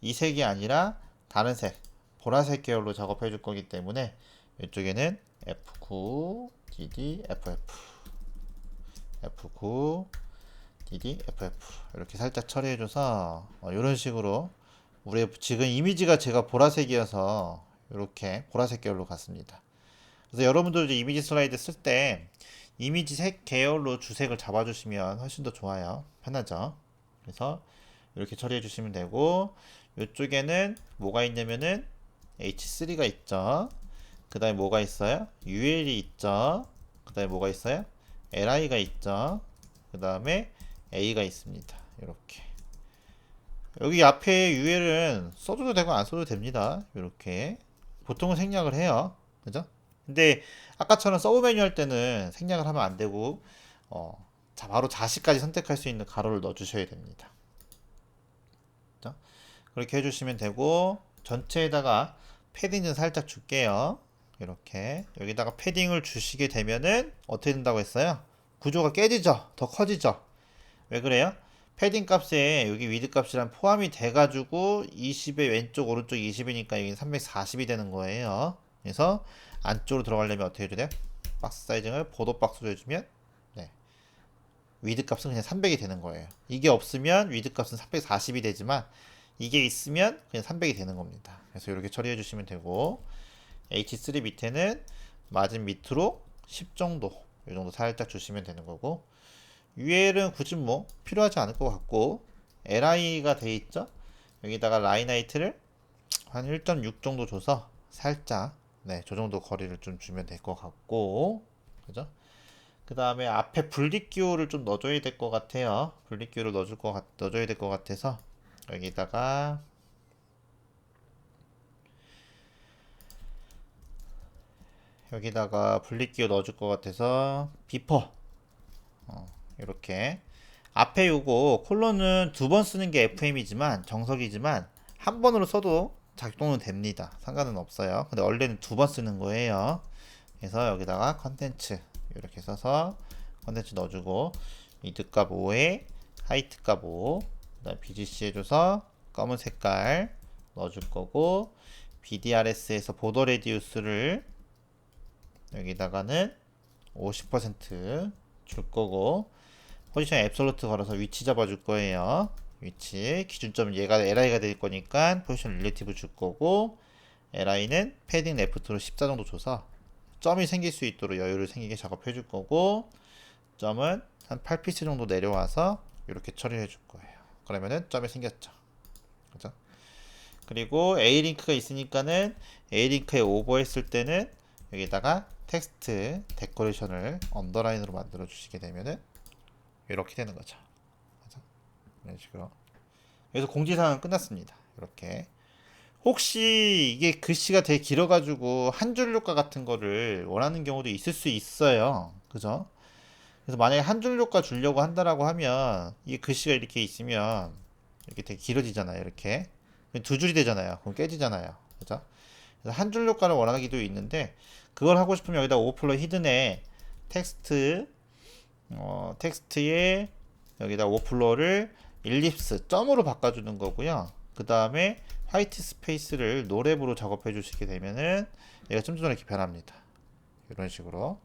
이 색이 아니라 다른 색 보라색 계열로 작업해 줄 거기 때문에 이쪽에는 F9 DD FF F9 DD FF 이렇게 살짝 처리해줘서 이런 식으로 우리 지금 이미지가 제가 보라색이어서 이렇게 보라색 계열로 갔습니다. 그래서 여러분들도 이미지 슬라이드 쓸 때 이미지 색 계열로 주색을 잡아주시면 훨씬 더 좋아요. 편하죠. 그래서 이렇게 처리해 주시면 되고 이쪽에는 뭐가 있냐면은 H3가 있죠. 그 다음에 뭐가 있어요? UL이 있죠. 그 다음에 뭐가 있어요? LI가 있죠. 그 다음에 A가 있습니다. 이렇게 여기 앞에 UL은 써줘도 되고 안 써도 됩니다. 이렇게 보통은 생략을 해요. 그죠? 근데 아까처럼 서브 메뉴 할 때는 생략을 하면 안 되고 자 바로 자식까지 선택할 수 있는 가로를 넣어 주셔야 됩니다. 그죠? 그렇게 해주시면 되고 전체에다가 패딩 좀 살짝 줄게요. 이렇게 여기다가 패딩을 주시게 되면은 어떻게 된다고 했어요? 구조가 깨지죠? 더 커지죠? 왜 그래요? 패딩 값에 여기 위드 값이랑 포함이 돼가지고 20의 왼쪽 오른쪽 20이니까 여기 340이 되는 거예요. 그래서 안쪽으로 들어가려면 어떻게 해야 돼요? 박스 사이징을 보도 박스로 해주면 네. 위드 값은 그냥 300이 되는 거예요. 이게 없으면 위드 값은 340이 되지만 이게 있으면 그냥 300이 되는 겁니다. 그래서 이렇게 처리해 주시면 되고 H3 밑에는 마진 밑으로 10 정도 이 정도 살짝 주시면 되는 거고 UL은 굳이 뭐 필요하지 않을 것 같고 LI가 돼 있죠. 여기다가 라인 하이트를 한 1.6 정도 줘서 살짝 네, 저 정도 거리를 좀 주면 될 것 같고 그죠? 그 다음에 앞에 분리기호를 좀 넣어줘야 될 것 같아요. 분리기호를 넣어줘야 될 것 같아서 여기다가 분리기호 넣어줄 것 같아서 비퍼 이렇게 앞에 요거 콜론은 두 번 쓰는 게 FM이지만 정석이지만 한 번으로 써도 작동은 됩니다. 상관은 없어요. 근데 원래는 두 번 쓰는 거예요. 그래서 여기다가 컨텐츠 이렇게 써서 컨텐츠 넣어주고 위드 값 5에 하이트 값 5, 그다음 BGC 해줘서 검은 색깔 넣어줄 거고 BDRS에서 보더 레디우스를 여기다가는 50%줄 거고 포지션 앱솔루트 걸어서 위치 잡아줄 거예요. 위치 기준점 얘가 LI가 될 거니까 포지션 릴레이티브 줄 거고 LI는 패딩 레프트로 14 정도 줘서 점이 생길 수 있도록 여유를 생기게 작업해 줄 거고 점은 한 8피스 정도 내려와서 이렇게 처리해 줄 거예요. 그러면은 점이 생겼죠. 그죠? 그리고 A링크가 있으니까는 A링크에 오버했을 때는 여기다가 텍스트 데코레이션을 언더라인으로 만들어 주시게 되면은 이렇게 되는 거죠. 그죠? 이런 식으로. 그래서 공지사항은 끝났습니다. 이렇게. 혹시 이게 글씨가 되게 길어가지고 한 줄 효과 같은 거를 원하는 경우도 있을 수 있어요. 그죠? 그래서 만약에 한 줄 효과 주려고 한다라고 하면 이 글씨가 이렇게 있으면 이렇게 되게 길어지잖아요. 이렇게. 두 줄이 되잖아요. 그럼 깨지잖아요. 그죠? 그래서 한 줄 효과를 원하기도 있는데 그걸 하고 싶으면 여기다 오버플로 히든에 텍스트에 여기다 오버플로를 일립스 점으로 바꿔주는 거고요. 그 다음에 화이트 스페이스를 노랩으로 작업해 주시게 되면은 얘가 좀 더 이렇게 변합니다. 이런 식으로.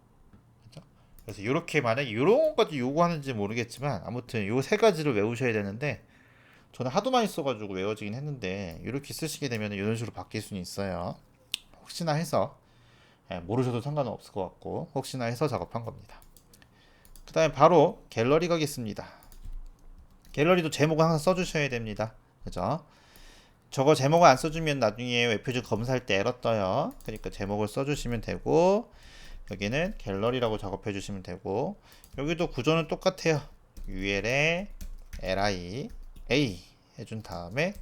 그죠? 그래서 이렇게 만약에 이런 것까지 요구하는지 모르겠지만 아무튼 요 세 가지를 외우셔야 되는데 저는 하도 많이 써가지고 외워지긴 했는데 이렇게 쓰시게 되면 이런 식으로 바뀔 수는 있어요. 혹시나 해서 모르셔도 상관은 없을 것 같고 혹시나 해서 작업한 겁니다. 그 다음에 바로 갤러리 가겠습니다. 갤러리도 제목을 항상 써주셔야 됩니다. 그죠? 저거 제목을 안 써주면 나중에 웹페이지 검사할 때 에러 떠요. 그러니까 제목을 써주시면 되고 여기는 갤러리라고 작업해 주시면 되고 여기도 구조는 똑같아요. UL에 li a 해준 다음에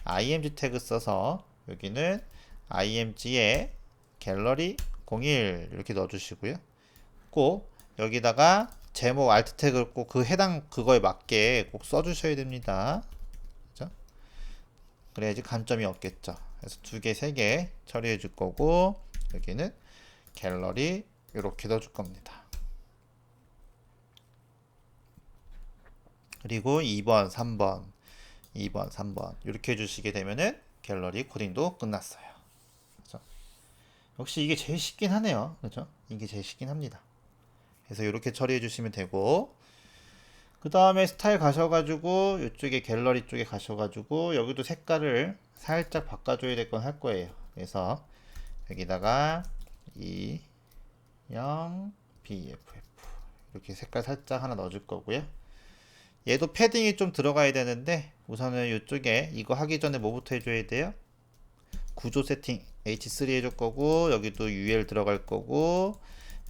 img 태그 써서 여기는 img에 갤러리 01 이렇게 넣어주시고요. 꼭 여기다가 제목 알트 태그를 꼭 그 해당 그거에 맞게 꼭 써주셔야 됩니다. 그죠? 그래야지 감점이 없겠죠. 그래서 두 개, 세 개 처리해 줄 거고 여기는 갤러리 이렇게 넣어줄 겁니다. 그리고 2번, 3번 이렇게 해주시게 되면은 갤러리 코딩도 끝났어요. 그죠? 역시 이게 제일 쉽긴 하네요. 그죠? 이게 제일 쉽긴 합니다. 그래서 이렇게 처리해 주시면 되고, 그 다음에 스타일 가셔가지고 이쪽에 갤러리 쪽에 가셔가지고 여기도 색깔을 살짝 바꿔줘야 될 건 할 거예요. 그래서 여기다가 2, 0, BFF 이렇게 색깔 살짝 하나 넣어줄 거고요. 얘도 패딩이 좀 들어가야 되는데 우선은 이쪽에 이거 하기 전에 뭐부터 해줘야 돼요? 구조 세팅 H3 해줄 거고, 여기도 UL 들어갈 거고,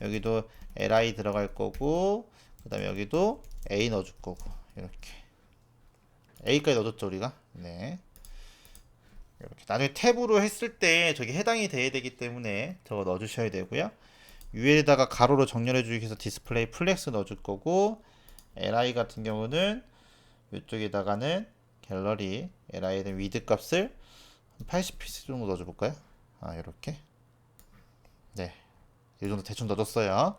여기도 LI 들어갈 거고, 그 다음에 여기도 A 넣어줄 거고, 이렇게 A까지 넣어줬죠 우리가. 네, 이렇게 나중에 탭으로 했을 때 저기 해당이 돼야 되기 때문에 저거 넣어주셔야 되고요. UL에다가 가로로 정렬해 주기 위해서 디스플레이 플렉스 넣어줄 거고, LI 같은 경우는 이쪽에다가는 갤러리 LI에 대한 위드 값을 80피스 정도 넣어줘 볼까요? 이렇게. 네, 이 정도 대충 넣어줬어요.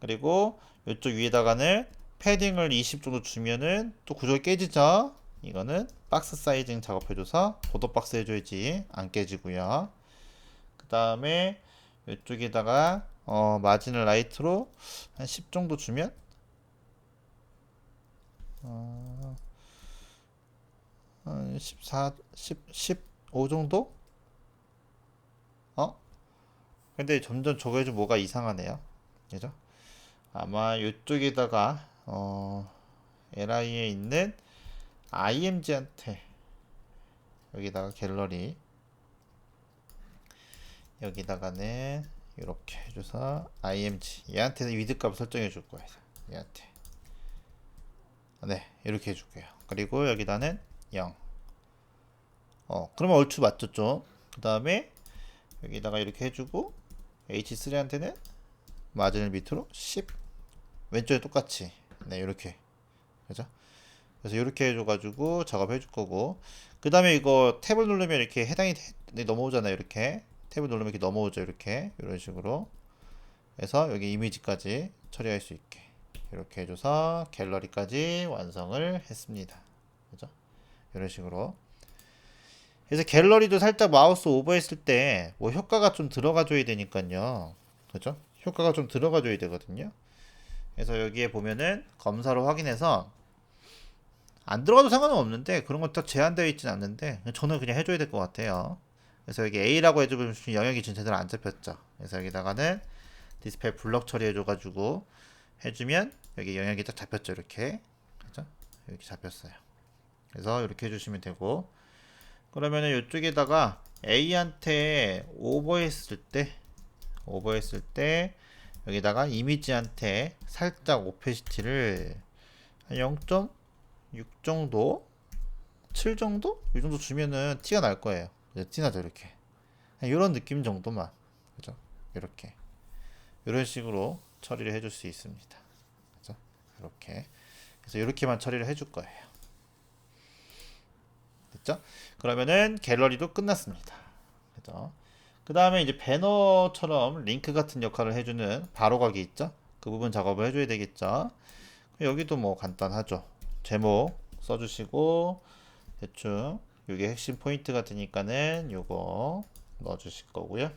그리고 이쪽 위에다가는 패딩을 20 정도 주면은 또 구조가 깨지죠. 이거는 박스 사이징 작업해줘서 보도 박스 해줘야지 안 깨지고요. 그 다음에 이쪽에다가 마진을 라이트로 한 10 정도 주면 14, 10, 15 정도? 근데 점점 저거 좀 뭐가 이상하네요. 그죠? 아마 이쪽에다가 LI에 있는 IMG한테 여기다가 갤러리 여기다가는 이렇게 해줘서 IMG 얘한테 위드값 설정해 줄 거예요. 얘한테 네, 이렇게 해줄게요. 그리고 여기다는 0. 그러면 얼추 맞죠 좀. 그 다음에 여기다가 이렇게 해주고 H3한테는 마진을 밑으로 10. 왼쪽에 똑같이. 네, 이렇게. 그죠? 그래서 이렇게 해줘가지고 작업해 줄 거고, 그 다음에 이거 탭을 누르면 이렇게 해당이 넘어오잖아요. 이렇게 탭을 누르면 이렇게 넘어오죠. 이렇게 이런 식으로 해서 여기 이미지까지 처리할 수 있게 이렇게 해줘서 갤러리까지 완성을 했습니다. 그죠? 이런 식으로. 그래서 갤러리도 살짝 마우스 오버했을 때 뭐 효과가 좀 들어가 줘야 되니까요. 그죠? 효과가 좀 들어가 줘야 되거든요. 그래서 여기에 보면은 검사로 확인해서 안 들어가도 상관은 없는데 그런 거 딱 제한되어 있진 않는데 저는 그냥 해줘야 될 것 같아요. 그래서 여기 A라고 해주면 영역이 지금 제대로 안 잡혔죠. 그래서 여기다가는 디스플레이 블럭 처리해줘가지고 해주면 여기 영역이 딱 잡혔죠. 이렇게. 그죠? 이렇게 잡혔어요. 그래서 이렇게 해주시면 되고, 그러면은 이쪽에다가 A한테 오버했을 때 여기다가 이미지한테 살짝 오페시티를 한 0.6 정도, 7 정도? 이 정도 주면은 티가 날 거예요. 티나죠 이렇게. 이런 느낌 정도만. 그죠? 이렇게 이런 식으로 처리를 해줄 수 있습니다. 그죠? 이렇게. 그래서 이렇게만 처리를 해줄 거예요. 됐죠? 그러면은 갤러리도 끝났습니다. 그죠? 그 다음에 이제 배너처럼 링크 같은 역할을 해주는 바로가기 있죠? 그 부분 작업을 해줘야 되겠죠? 여기도 뭐 간단하죠. 제목 써주시고 대충 이게 핵심 포인트 같으니까는 요거 넣어주실 거고요.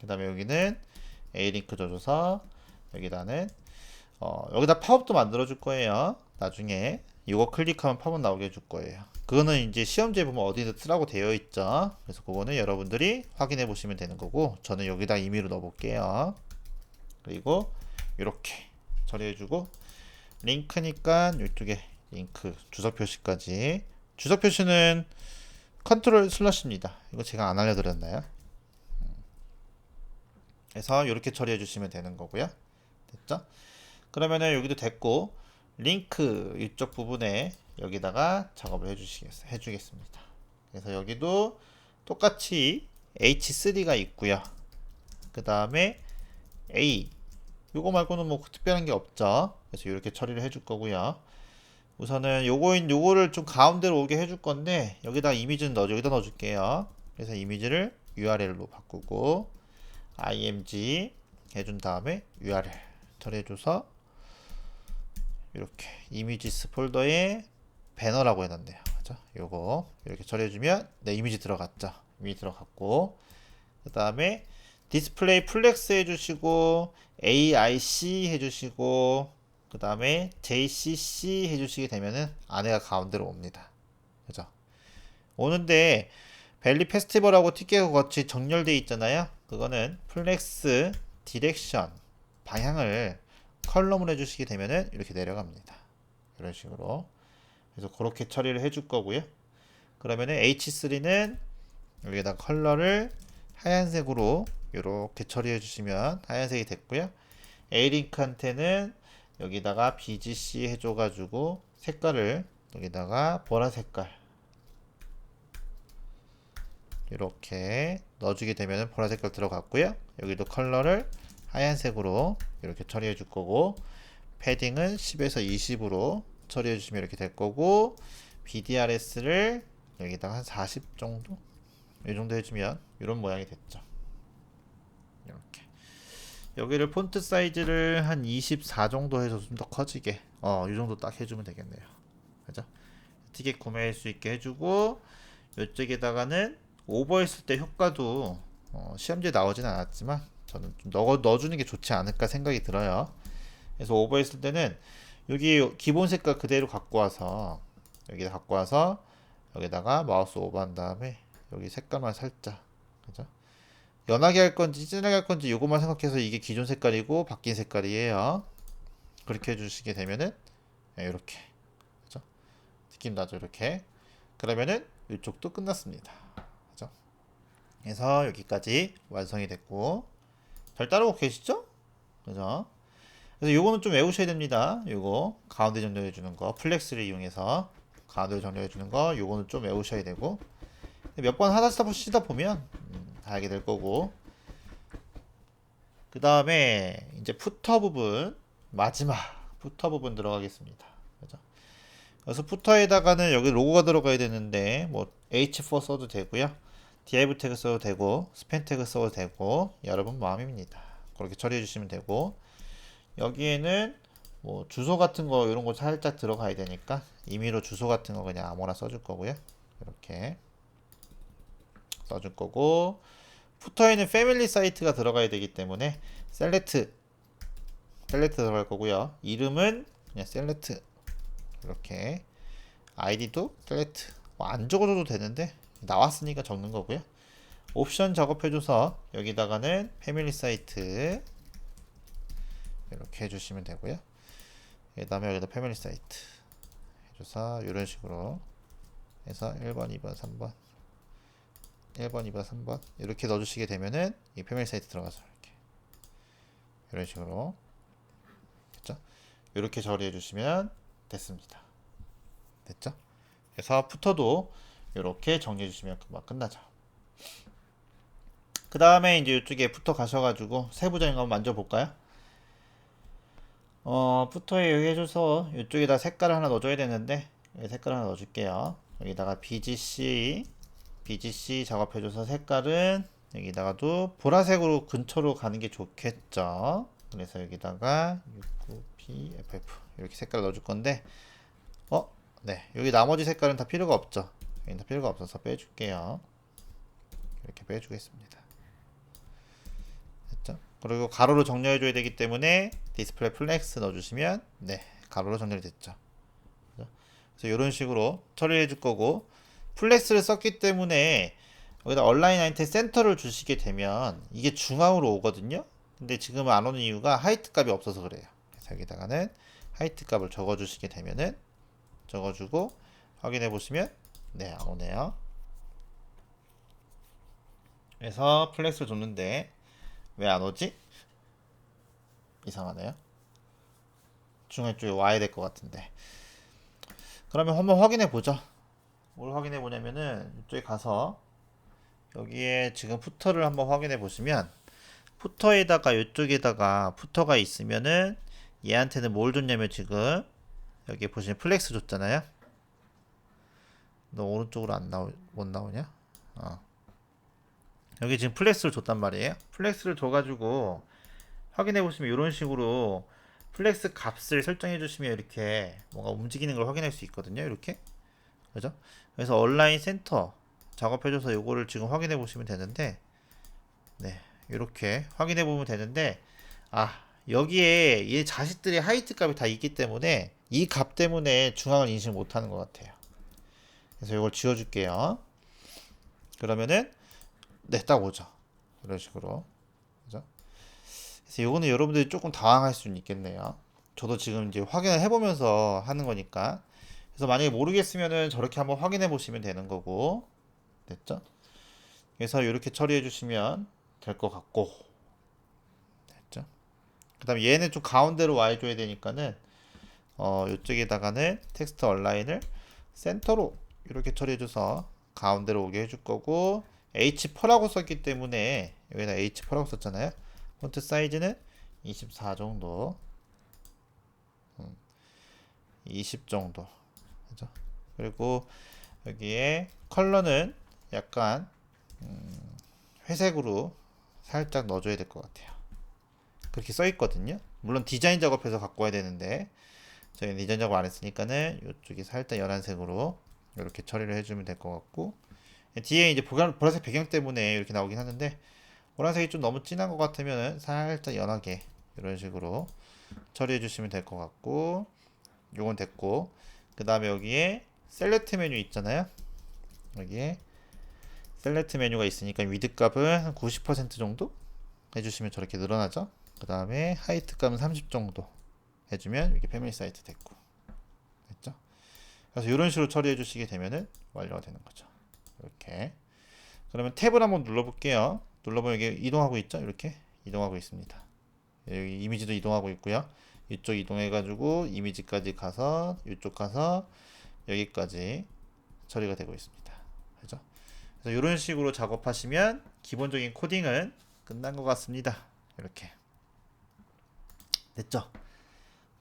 그 다음에 여기는 A링크 줘줘서 여기다는 여기다 팝업도 만들어 줄 거예요. 나중에 이거 클릭하면 팝업 나오게 해줄 거예요. 그거는 이제 시험지에 보면 어디든 쓰라고 되어 있죠. 그래서 그거는 여러분들이 확인해 보시면 되는 거고, 저는 여기다 임의로 넣어 볼게요. 그리고 이렇게 처리해 주고, 링크니까 이쪽에 링크 주석 표시까지. 주석 표시는 컨트롤 슬러시입니다. 이거 제가 안 알려드렸나요? 그래서 이렇게 처리해 주시면 되는 거고요. 됐죠? 그러면은 여기도 됐고, 링크 이쪽 부분에 여기다가 작업을 해주겠습니다. 그래서 여기도 똑같이 H3가 있고요. 그 다음에 A 요거 말고는 뭐 특별한 게 없죠. 그래서 이렇게 처리를 해줄 거고요. 우선은 요거를 좀 가운데로 오게 해줄 건데 여기다 이미지는 여기다 넣어줄게요. 그래서 이미지를 URL로 바꾸고 img 해준 다음에 URL 처리해줘서 이렇게 이미지스 폴더에 배너라고 해놨네요. 그죠? 요거 이렇게 처리해주면 네, 이미지 들어갔죠. 이미지 들어갔고, 그 다음에 디스플레이 플렉스 해주시고, AIC 해주시고, 그 다음에 JCC 해주시게 되면은 안에가 가운데로 옵니다. 그죠? 오는데 벨리 페스티벌하고 티켓과 같이 정렬되어 있잖아요. 그거는 플렉스 디렉션 방향을 컬럼으로 해주시게 되면은 이렇게 내려갑니다. 이런 식으로. 그래서 그렇게 처리를 해줄 거고요. 그러면은 H3는 여기다 컬러를 하얀색으로 이렇게 처리해 주시면 하얀색이 됐고요. A링크한테는 여기다가 BGC 해줘가지고 색깔을 여기다가 보라 색깔 이렇게 넣어주게 되면 보라 색깔 들어갔고요. 여기도 컬러를 하얀색으로 이렇게 처리해 줄 거고, 패딩은 10에서 20으로 처리해 주시면 이렇게 될 거고, BDRS를 여기다가 한 40 정도? 이 정도 해주면 이런 모양이 됐죠. 이렇게 여기를 폰트 사이즈를 한 24 정도 해서 좀 더 커지게 이 정도 딱 해주면 되겠네요. 그죠? 티켓 구매할 수 있게 해주고, 이쪽에다가는 오버했을 때 효과도 시험지에 나오진 않았지만 저는 좀 넣어주는 게 좋지 않을까 생각이 들어요. 그래서 오버했을 때는 여기 기본 색깔 그대로 갖고 와서 여기다가 마우스 오버한 다음에 여기 색깔만 살짝, 그죠? 연하게 할 건지 진하게 할 건지 요것만 생각해서 이게 기존 색깔이고 바뀐 색깔이에요. 그렇게 해주시게 되면은 이렇게, 그죠? 느낌 나죠? 이렇게. 그러면은 이쪽도 끝났습니다. 그죠? 그래서 여기까지 완성이 됐고, 잘 따라오고 계시죠? 그죠? 그래서 요거는 좀 외우셔야 됩니다. 요거 가운데 정렬해 주는 거, 플렉스를 이용해서 가운데 정렬해 주는 거, 요거는 좀 외우셔야 되고, 몇 번 하다 보면 다 알게 될 거고, 그 다음에 이제 푸터 부분, 마지막 푸터 부분 들어가겠습니다. 그죠? 그래서 푸터에다가는 여기 로고가 들어가야 되는데 뭐 H4 써도 되고요, div 태그 써도 되고, 스팬 태그 써도 되고, 여러분 마음입니다. 그렇게 처리해 주시면 되고, 여기에는 뭐 주소 같은 거 이런 거 살짝 들어가야 되니까 임의로 주소 같은 거 그냥 아무나 써줄 거고요. 이렇게 써줄 거고, 푸터에는 패밀리 사이트가 들어가야 되기 때문에 셀렉트 들어갈 거고요. 이름은 그냥 셀렉트, 이렇게 아이디도 셀렉트. 안 적어줘도 되는데 나왔으니까 적는 거고요. 옵션 작업해줘서 여기다가는 패밀리 사이트 이렇게 해주시면 되고요. 그 다음에 여기다 패밀리 사이트 해줘서 이런 식으로 해서 1번, 2번, 3번 1번, 2번, 3번 이렇게 넣어주시게 되면은 이 패밀리 사이트 들어가서 이렇게 이런 식으로, 됐죠? 이렇게 처리해 주시면 됐습니다. 됐죠? 그래서 푸터도 이렇게 정리해 주시면 금방 끝나죠. 그 다음에 이제 이쪽에 푸터 가셔가지고 세부적인 거 한번 만져볼까요? 푸터에 여기 해줘서 이쪽에다 색깔을 하나 넣어줘야 되는데, 색깔 하나 넣어줄게요. 여기다가 BGC 작업해줘서 색깔은 여기다가도 보라색으로 근처로 가는 게 좋겠죠. 그래서 여기다가 69PFF 이렇게 색깔 넣어줄 건데, 네, 여기 나머지 색깔은 다 필요가 없죠. 여기 다 필요가 없어서 빼줄게요. 이렇게 빼주겠습니다. 됐죠? 그리고 가로로 정렬해줘야 되기 때문에 디스플레이 플렉스 넣어주시면 네, 가로로 정렬이 됐죠. 그래서 이런 식으로 처리해 줄 거고, 플렉스를 썼기 때문에 여기다 얼라인 아이템 센터를 주시게 되면 이게 중앙으로 오거든요. 근데 지금 안 오는 이유가 하이트 값이 없어서 그래요. 그래서 여기다가는 하이트 값을 적어주시게 되면은 적어주고 확인해 보시면 네, 안 오네요. 그래서 플렉스를 줬는데 왜 안 오지? 이상하네요. 중앙 쪽에 와야 될 것 같은데. 그러면 한번 확인해 보죠. 뭘 확인해 보냐면은 이쪽에 가서 여기에 지금 푸터를 한번 확인해 보시면, 푸터에다가 이쪽에다가 푸터가 있으면은 얘한테는 뭘 줬냐면, 지금 여기 보시면 플렉스 줬잖아요. 너 오른쪽으로 못 나오냐? 여기 지금 플렉스를 줬단 말이에요. 플렉스를 줘가지고 확인해 보시면 이런 식으로 플렉스 값을 설정해 주시면 이렇게 뭔가 움직이는 걸 확인할 수 있거든요. 이렇게 그죠? 그래서 온라인 센터 작업해줘서 요거를 지금 확인해 보시면 되는데, 네, 이렇게 확인해 보면 되는데, 여기에 얘 자식들의 하이트 값이 다 있기 때문에 이 값 때문에 중앙을 인식 못하는 것 같아요. 그래서 이걸 지워줄게요. 그러면은 네, 딱 오죠. 이런 식으로. 그죠? 그래서 요거는 여러분들이 조금 당황할 수는 있겠네요. 저도 지금 이제 확인을 해보면서 하는 거니까. 그래서 만약에 모르겠으면은 저렇게 한번 확인해 보시면 되는 거고. 됐죠? 그래서 이렇게 처리해 주시면 될 것 같고. 됐죠? 그 다음에 얘는 좀 가운데로 와줘야 되니까는 이쪽에다가는 텍스트 얼라인을 센터로 이렇게 처리해줘서 가운데로 오게 해줄 거고, H4라고 썼기 때문에 여기다 H4라고 썼잖아요. 폰트 사이즈는 24 정도, 20 정도. 그죠? 그리고 여기에 컬러는 약간 회색으로 살짝 넣어줘야 될 것 같아요. 그렇게 써 있거든요. 물론 디자인 작업해서 갖고 와야 되는데 저희는 디자인 작업 안 했으니까는 이쪽이 살짝 연한색으로 이렇게 처리를 해주면 될 것 같고, 뒤에 이제 보라색 배경 때문에 이렇게 나오긴 하는데 보라색이 좀 너무 진한 것 같으면 살짝 연하게 이런 식으로 처리해 주시면 될 것 같고, 요건 됐고, 그 다음에 여기에 셀렉트 메뉴 있잖아요. 여기에 셀렉트 메뉴가 있으니까 위드 값은 한 90% 정도 해주시면 저렇게 늘어나죠. 그 다음에 하이트 값은 30 정도 해주면 이렇게 패밀리 사이트 됐고. 됐죠? 그래서 이런 식으로 처리해 주시게 되면은 완료가 되는 거죠. 이렇게. 그러면 탭을 한번 눌러볼게요. 눌러보면 이게 이동하고 있죠? 이렇게 이동하고 있습니다. 여기 이미지도 이동하고 있고요. 이쪽 이동해가지고 이미지까지 가서 이쪽 가서 여기까지 처리가 되고 있습니다. 그죠? 그래서 이런 식으로 작업하시면 기본적인 코딩은 끝난 것 같습니다. 이렇게 됐죠?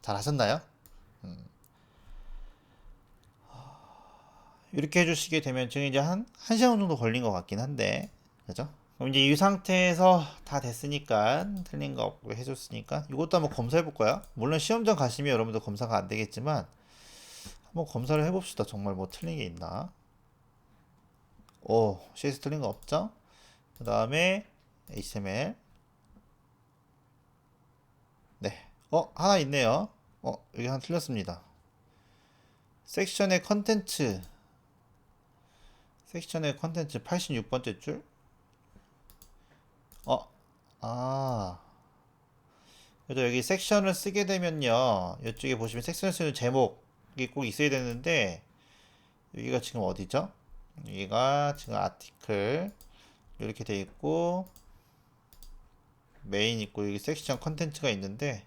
잘 하셨나요? 이렇게 해주시게 되면 지금 이제 한 1시간 정도 걸린 것 같긴 한데, 그죠? 그럼 이제 이 상태에서 다 됐으니까, 틀린 거 없고 해줬으니까 이것도 한번 검사해 볼까요? 물론 시험장 가시면 여러분들 검사가 안 되겠지만 한번 검사를 해봅시다. 정말 뭐 틀린 게 있나? 오, CS 틀린 거 없죠? 그 다음에 HTML. 네. 하나 있네요. 여기 하나 틀렸습니다. 섹션의 컨텐츠. 섹션의 컨텐츠 86번째 줄. 어, 아. 그래서 여기 섹션을 쓰게 되면요. 이쪽에 보시면 섹션을 쓰는 제목이 꼭 있어야 되는데, 여기가 지금 어디죠? 여기가 지금 아티클 이렇게 돼 있고, 메인 있고, 여기 섹션 컨텐츠가 있는데,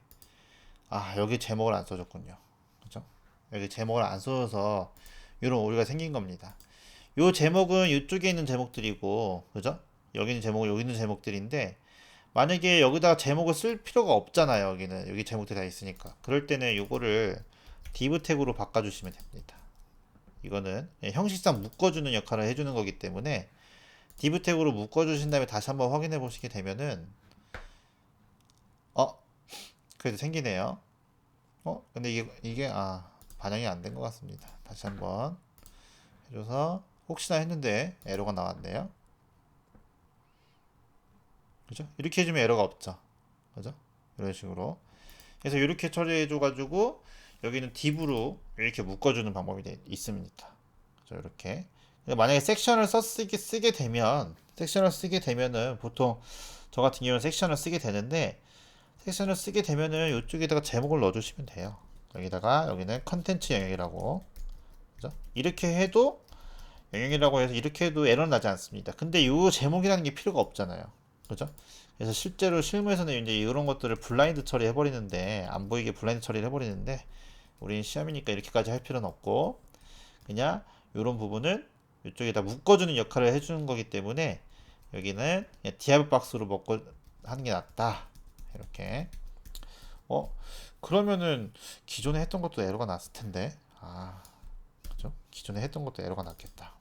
여기 제목을 안 써줬군요. 그죠? 여기 제목을 안 써줘서 이런 오류가 생긴 겁니다. 요 제목은 이쪽에 있는 제목들이고, 그죠? 여기 있는 제목은 여기 있는 제목들인데, 만약에 여기다가 제목을 쓸 필요가 없잖아요. 여기는 여기 제목들이 다 있으니까. 그럴 때는 요거를 div 태그로 바꿔주시면 됩니다. 이거는 형식상 묶어주는 역할을 해주는 거기 때문에 div 태그로 묶어주신 다음에 다시 한번 확인해 보시게 되면은 그래도 생기네요. 근데 이게 반영이 안 된 것 같습니다. 다시 한번 해줘서 혹시나 했는데 에러가 나왔네요. 그죠? 이렇게 해주면 에러가 없죠. 그죠? 이런 식으로. 그래서 이렇게 처리해줘가지고 여기는 div로 이렇게 묶어주는 방법이 있습니다. 그죠? 이렇게. 만약에 섹션을 쓰게 되면, 섹션을 쓰게 되면은 보통 저 같은 경우는 섹션을 쓰게 되는데, 섹션을 쓰게 되면은 이쪽에다가 제목을 넣어주시면 돼요. 여기다가 여기는 컨텐츠 영역이라고. 그죠? 이렇게 해도 영역이라고 해서 이렇게 해도 에러 나지 않습니다. 근데 이 제목이라는 게 필요가 없잖아요. 그죠? 그래서 실제로 실무에서는 이제 이런 것들을 블라인드 처리해 버리는데, 안 보이게 블라인드 처리를 해 버리는데, 우리는 시험이니까 이렇게까지 할 필요는 없고 그냥 이런 부분은 이쪽에다 묶어주는 역할을 해주는 거기 때문에 여기는 디아브 박스로 먹고 하는 게 낫다. 이렇게. 그러면은 기존에 했던 것도 에러가 났을 텐데. 그죠? 기존에 했던 것도 에러가 났겠다.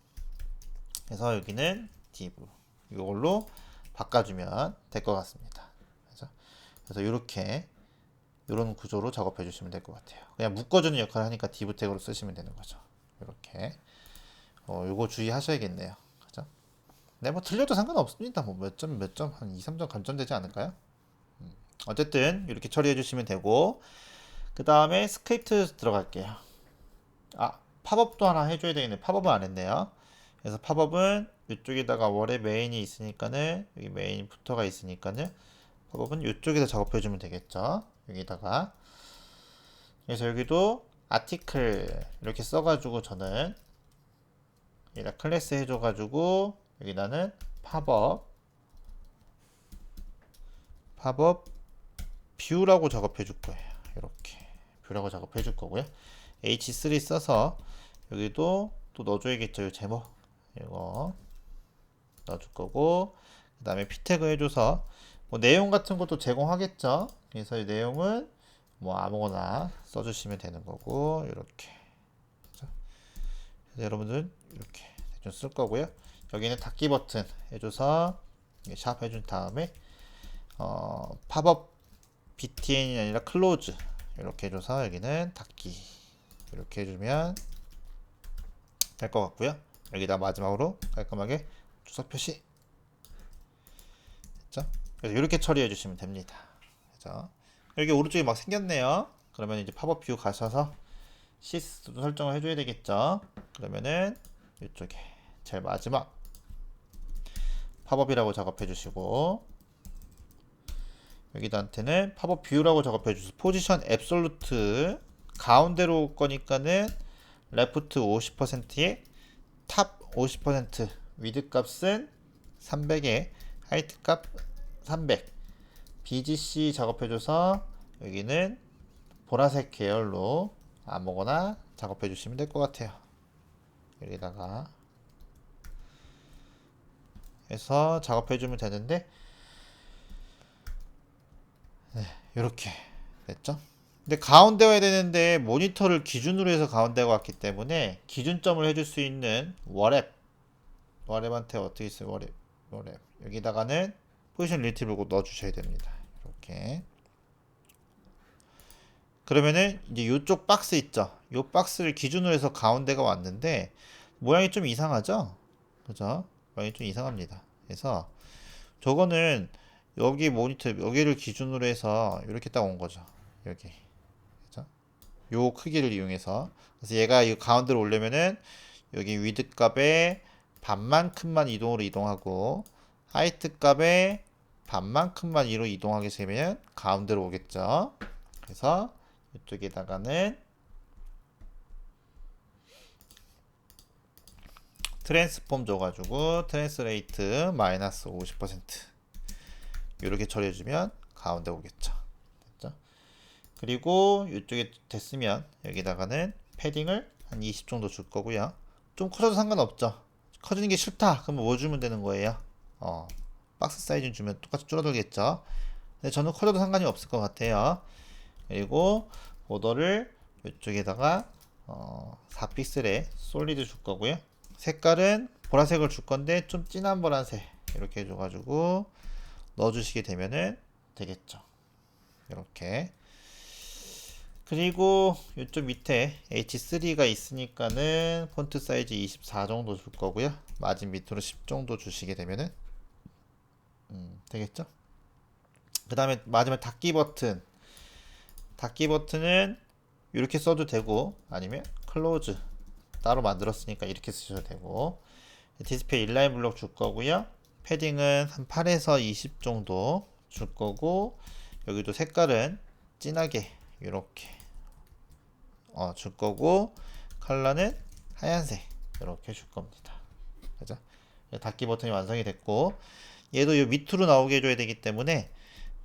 그래서 여기는 div 이걸로 바꿔주면 될 것 같습니다. 그래서 이렇게 이런 구조로 작업해 주시면 될 것 같아요. 그냥 묶어주는 역할을 하니까 div 태그로 쓰시면 되는 거죠. 이렇게. 요거 주의하셔야겠네요. 그죠? 네, 뭐 틀려도 상관없습니다. 뭐 몇 점, 한 2, 3점 감점되지 않을까요? 어쨌든 이렇게 처리해 주시면 되고, 그 다음에 스크립트 들어갈게요. 아, 팝업도 하나 해줘야 되겠네. 팝업은 안 했네요. 그래서 팝업은 이쪽에다가 월의 메인이 있으니까는, 여기 메인 부터가 있으니까는 팝업은 이쪽에서 작업해 주면 되겠죠. 여기다가. 그래서 여기도 아티클 이렇게 써가지고 저는 여기다 클래스 해줘가지고 여기다는 팝업 뷰라고 작업해 줄 거예요. 이렇게 뷰라고 작업해 줄 거고요. H3 써서 여기도 또 넣어줘야겠죠. 이 제목 이거 넣어줄 거고, 그 다음에 p 태그 해줘서 뭐 내용 같은 것도 제공하겠죠. 그래서 이 내용은 뭐 아무거나 써주시면 되는 거고, 이렇게. 그래서 여러분들 이렇게 좀 쓸 거고요. 여기는 닫기 버튼 해줘서 샵 해준 다음에 팝업 btn이 아니라 클로즈 이렇게 해줘서 여기는 닫기 이렇게 해주면 될 것 같고요. 여기다 마지막으로 깔끔하게 주석 표시 됐죠? 그래서 이렇게 처리해 주시면 됩니다. 그죠? 여기 오른쪽에 막 생겼네요. 그러면 이제 팝업 뷰 가셔서 시스도 설정을 해줘야 되겠죠. 그러면은 이쪽에 제일 마지막 팝업이라고 작업해 주시고, 여기다한테는 팝업 뷰라고 작업해 주세요. 포지션 앱솔루트 가운데로 올 거니까는 레프트 50%에 탑 50%, 위드 값은 300에 하이트 값 300. BGC 작업해줘서 여기는 보라색 계열로 아무거나 작업해주시면 될 것 같아요. 여기다가 해서 작업해주면 되는데, 네, 이렇게 됐죠? 근데 가운데 와야 되는데 모니터를 기준으로 해서 가운데가 왔기 때문에 기준점을 해줄 수 있는 워랩한테 어떻게 있어요? 워랩 여기다가는 포지션 릴티브를 넣어주셔야 됩니다. 이렇게. 그러면은 이제 이쪽 박스 있죠? 이 박스를 기준으로 해서 가운데가 왔는데 모양이 좀 이상하죠? 그죠? 모양이 좀 이상합니다. 그래서 저거는 여기 모니터 여기를 기준으로 해서 이렇게 딱 온 거죠. 여기. 그죠? 요 크기를 이용해서. 그래서 얘가 이 가운데로 오려면은 여기 위드 값에 반만큼만 이동하고 하이트 값에 반만큼만 위로 이동하게 되면 가운데로 오겠죠. 그래서 이쪽에다가는 트랜스폼 줘가지고 트랜스레이트 마이너스 50% 이렇게 처리해주면 가운데 오겠죠. 됐죠? 그리고 이쪽에 됐으면 여기다가는 패딩을 한 20 정도 줄 거고요. 좀 커져도 상관없죠. 커지는 게 싫다 그러면 뭐 주면 되는 거예요? 박스 사이즈 주면 똑같이 줄어들겠죠. 근데 저는 커져도 상관이 없을 것 같아요. 그리고 보더를 이쪽에다가 4픽셀에 솔리드 줄 거고요. 색깔은 보라색을 줄 건데 좀 진한 보라색 이렇게 해줘가지고 넣어주시게 되면은 되겠죠. 이렇게. 그리고 이쪽 밑에 H3가 있으니까는 폰트 사이즈 24 정도 줄 거고요. 마진 밑으로 10 정도 주시게 되면은 되겠죠. 그 다음에 마지막 닫기 버튼은 이렇게 써도 되고 아니면 클로즈 따로 만들었으니까 이렇게 쓰셔도 되고, 디스플레이 인라인 블록 줄 거고요. 패딩은 한 8에서 20 정도 줄 거고, 여기도 색깔은 진하게 이렇게 줄 거고, 컬러는 하얀색 이렇게 줄 겁니다. 그죠? 닫기 버튼이 완성이 됐고, 얘도 이 밑으로 나오게 해줘야 되기 때문에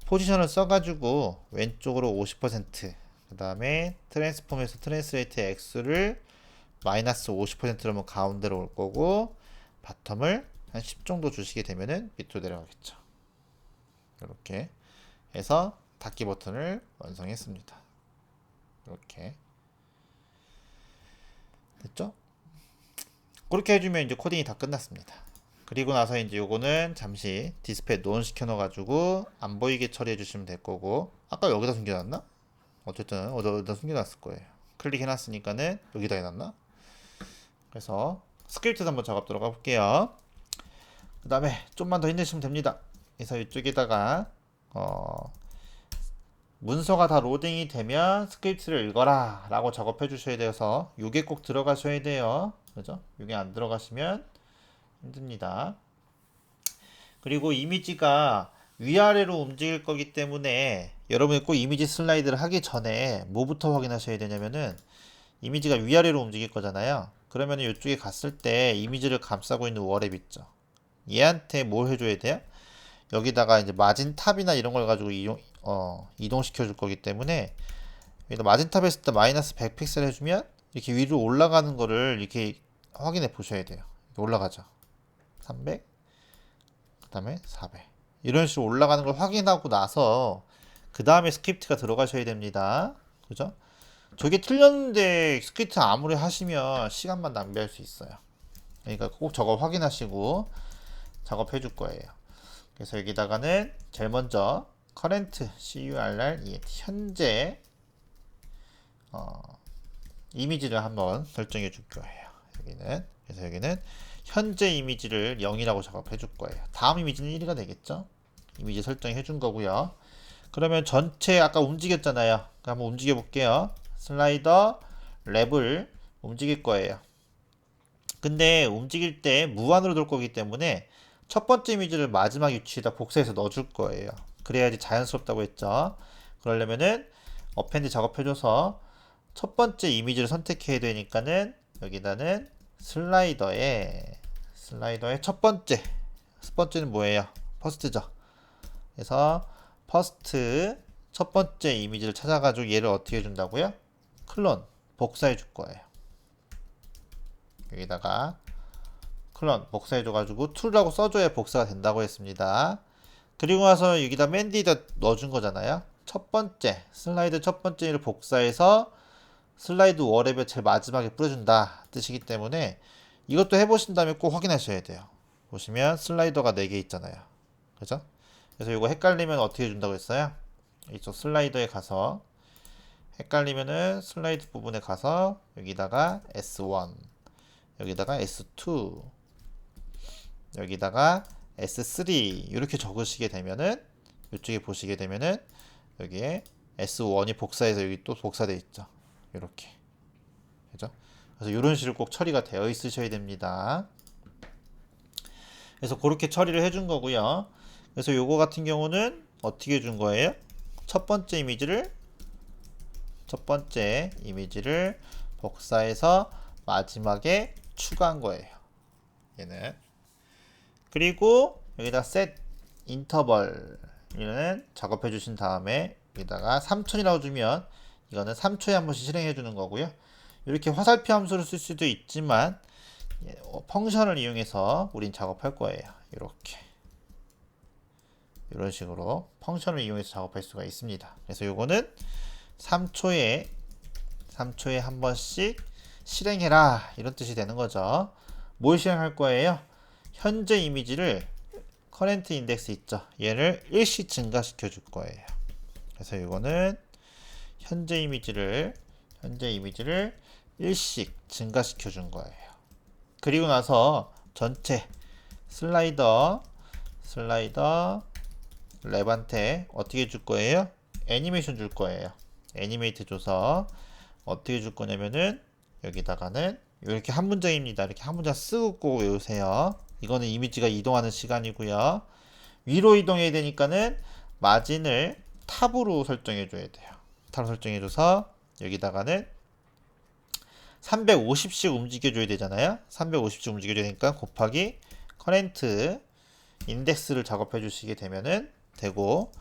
포지션을 써가지고 왼쪽으로 50%, 그 다음에 트랜스폼에서 트랜스레이트 X를 마이너스 50%라면 가운데로 올 거고, 바텀을 한 10 정도 주시게 되면은 밑으로 내려가겠죠. 이렇게 해서 닫기 버튼을 완성했습니다. 이렇게 됐죠? 그렇게 해주면 이제 코딩이 다 끝났습니다. 그리고 나서 이제 요거는 잠시 디스플레이 논 시켜 넣어가지고 안 보이게 처리해 주시면 될 거고, 아까 여기다 숨겨놨나? 어쨌든 어디다 숨겨놨을 거예요. 클릭해놨으니까는 여기다 해놨나? 그래서 스크립트도 한번 작업 들어가 볼게요. 그 다음에 좀만 더 힘내시면 됩니다. 그래서 이쪽에다가 문서가 다 로딩이 되면 스크립트를 읽어라 라고 작업해 주셔야 돼서 요게 꼭 들어가셔야 돼요. 그죠? 요게 안 들어가시면 힘듭니다. 그리고 이미지가 위아래로 움직일 거기 때문에 여러분이 꼭 이미지 슬라이드를 하기 전에 뭐부터 확인하셔야 되냐면은 이미지가 위아래로 움직일 거잖아요. 그러면 이쪽에 갔을 때 이미지를 감싸고 있는 워랩 있죠. 얘한테 뭘 해줘야 돼요? 여기다가 이제 마진 탑이나 이런 걸 가지고 이동시켜 줄 거기 때문에 여기다 마진 탑 했을 때 마이너스 100 픽셀 해주면 이렇게 위로 올라가는 거를 이렇게 확인해 보셔야 돼요. 이렇게 올라가죠. 300, 그 다음에 400. 이런 식으로 올라가는 걸 확인하고 나서 그 다음에 스크립트가 들어가셔야 됩니다. 그죠? 저게 틀렸는데 스크립트 아무리 하시면 시간만 낭비할 수 있어요. 그러니까 꼭 저거 확인하시고 작업해 줄 거예요. 그래서 여기다가는 제일 먼저 current 현재 이미지를 한번 설정해 줄 거예요. 그래서 여기는 현재 이미지를 0이라고 작업해 줄 거예요. 다음 이미지는 1가 되겠죠? 이미지 설정해 준 거고요. 그러면 전체 아까 움직였잖아요. 한번 움직여 볼게요. 슬라이더 랩을 움직일 거예요. 근데 움직일 때 무한으로 돌 거기 때문에 첫 번째 이미지를 마지막 위치에다 복사해서 넣어줄 거예요. 그래야지 자연스럽다고 했죠. 그러려면은 어펜드 작업해줘서 첫 번째 이미지를 선택해야 되니까는 여기다는 슬라이더에 첫 번째는 뭐예요? 퍼스트죠. 그래서 퍼스트 첫 번째 이미지를 찾아가지고 얘를 어떻게 해준다고요? 클론 복사해 줄 거예요. 여기다가 클론 복사해줘가지고 툴이라고 써줘야 복사가 된다고 했습니다. 그리고 나서 여기다 맨 뒤에다 넣어준 거잖아요. 첫 번째 슬라이드 첫 번째를 복사해서 슬라이드 워랩에 제일 마지막에 뿌려준다 뜻이기 때문에 이것도 해보신 다음에 꼭 확인하셔야 돼요. 보시면 슬라이더가 4개 있잖아요. 그죠? 그래서 이거 헷갈리면 어떻게 해준다고 했어요? 이쪽 슬라이더에 가서 헷갈리면은 슬라이드 부분에 가서 여기다가 S1 여기다가 S2 여기다가 S3 이렇게 적으시게 되면은 이쪽에 보시게 되면은 여기에 S1이 복사해서 여기 또 복사되어 있죠. 이렇게 그죠? 그래서 이런 식으로 꼭 처리가 되어 있으셔야 됩니다. 그래서 그렇게 처리를 해준 거고요. 그래서 요거 같은 경우는 어떻게 해준 거예요? 첫 번째 이미지를 복사해서 마지막에 추가한 거예요. 얘는 그리고 여기다 set interval 이는 작업해 주신 다음에 여기다가 3000이라고 주면 이거는 3초에 한 번씩 실행해 주는 거고요. 이렇게 화살표 함수를 쓸 수도 있지만 펑션을 이용해서 우린 작업할 거예요. 이렇게 이런 식으로 펑션을 이용해서 작업할 수가 있습니다. 그래서 요거는 3초에 한 번씩 실행해라 이런 뜻이 되는 거죠. 뭘 실행할 거예요? 현재 이미지를 커런트 인덱스 있죠. 얘를 1씩 증가시켜 줄 거예요. 그래서 이거는 현재 이미지를 1씩 증가시켜 준 거예요. 그리고 나서 전체 슬라이더 랩한테 어떻게 줄 거예요? 애니메이션 줄 거예요. 애니메이트 줘서 어떻게 줄 거냐면은 여기다가는 이렇게 한 문장입니다. 이렇게 한 문장 쓰고 외우세요. 이거는 이미지가 이동하는 시간이고요. 위로 이동해야 되니까는 마진을 탑으로 설정해 줘야 돼요. 탑으로 설정해 줘서 여기다가는 350씩 움직여 줘야 되잖아요. 350씩 움직여 줘야 되니까 곱하기 커런트 인덱스를 작업해 주시게 되면은 되고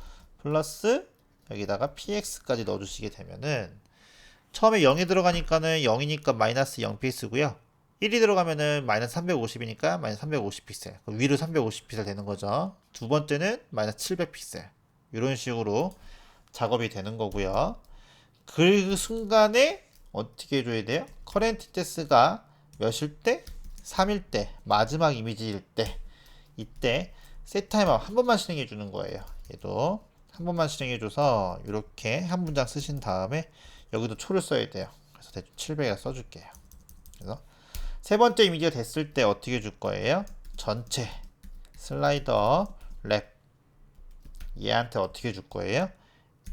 플러스 여기다가 px까지 넣어 주시게 되면은 처음에 0이 들어가니까는 0이니까 마이너스 0픽스고요. 1이 들어가면은 마이너스 350이니까 마이너스 350픽셀. 위로 350픽셀 되는 거죠. 두 번째는 마이너스 700픽셀. 이런 식으로 작업이 되는 거고요. 그 순간에 어떻게 해줘야 돼요? 커런트 데스가 몇일 때? 3일 때, 마지막 이미지일 때, 이때 셋 타임아웃 한 번만 실행해 주는 거예요. 얘도 한 번만 실행해 줘서 이렇게 한 문장 쓰신 다음에 여기도 초를 써야 돼요. 그래서 대충 700이라 써줄게요. 그래서 세 번째 이미지가 됐을 때 어떻게 줄 거예요? 전체 슬라이더 랩 얘한테 어떻게 줄 거예요?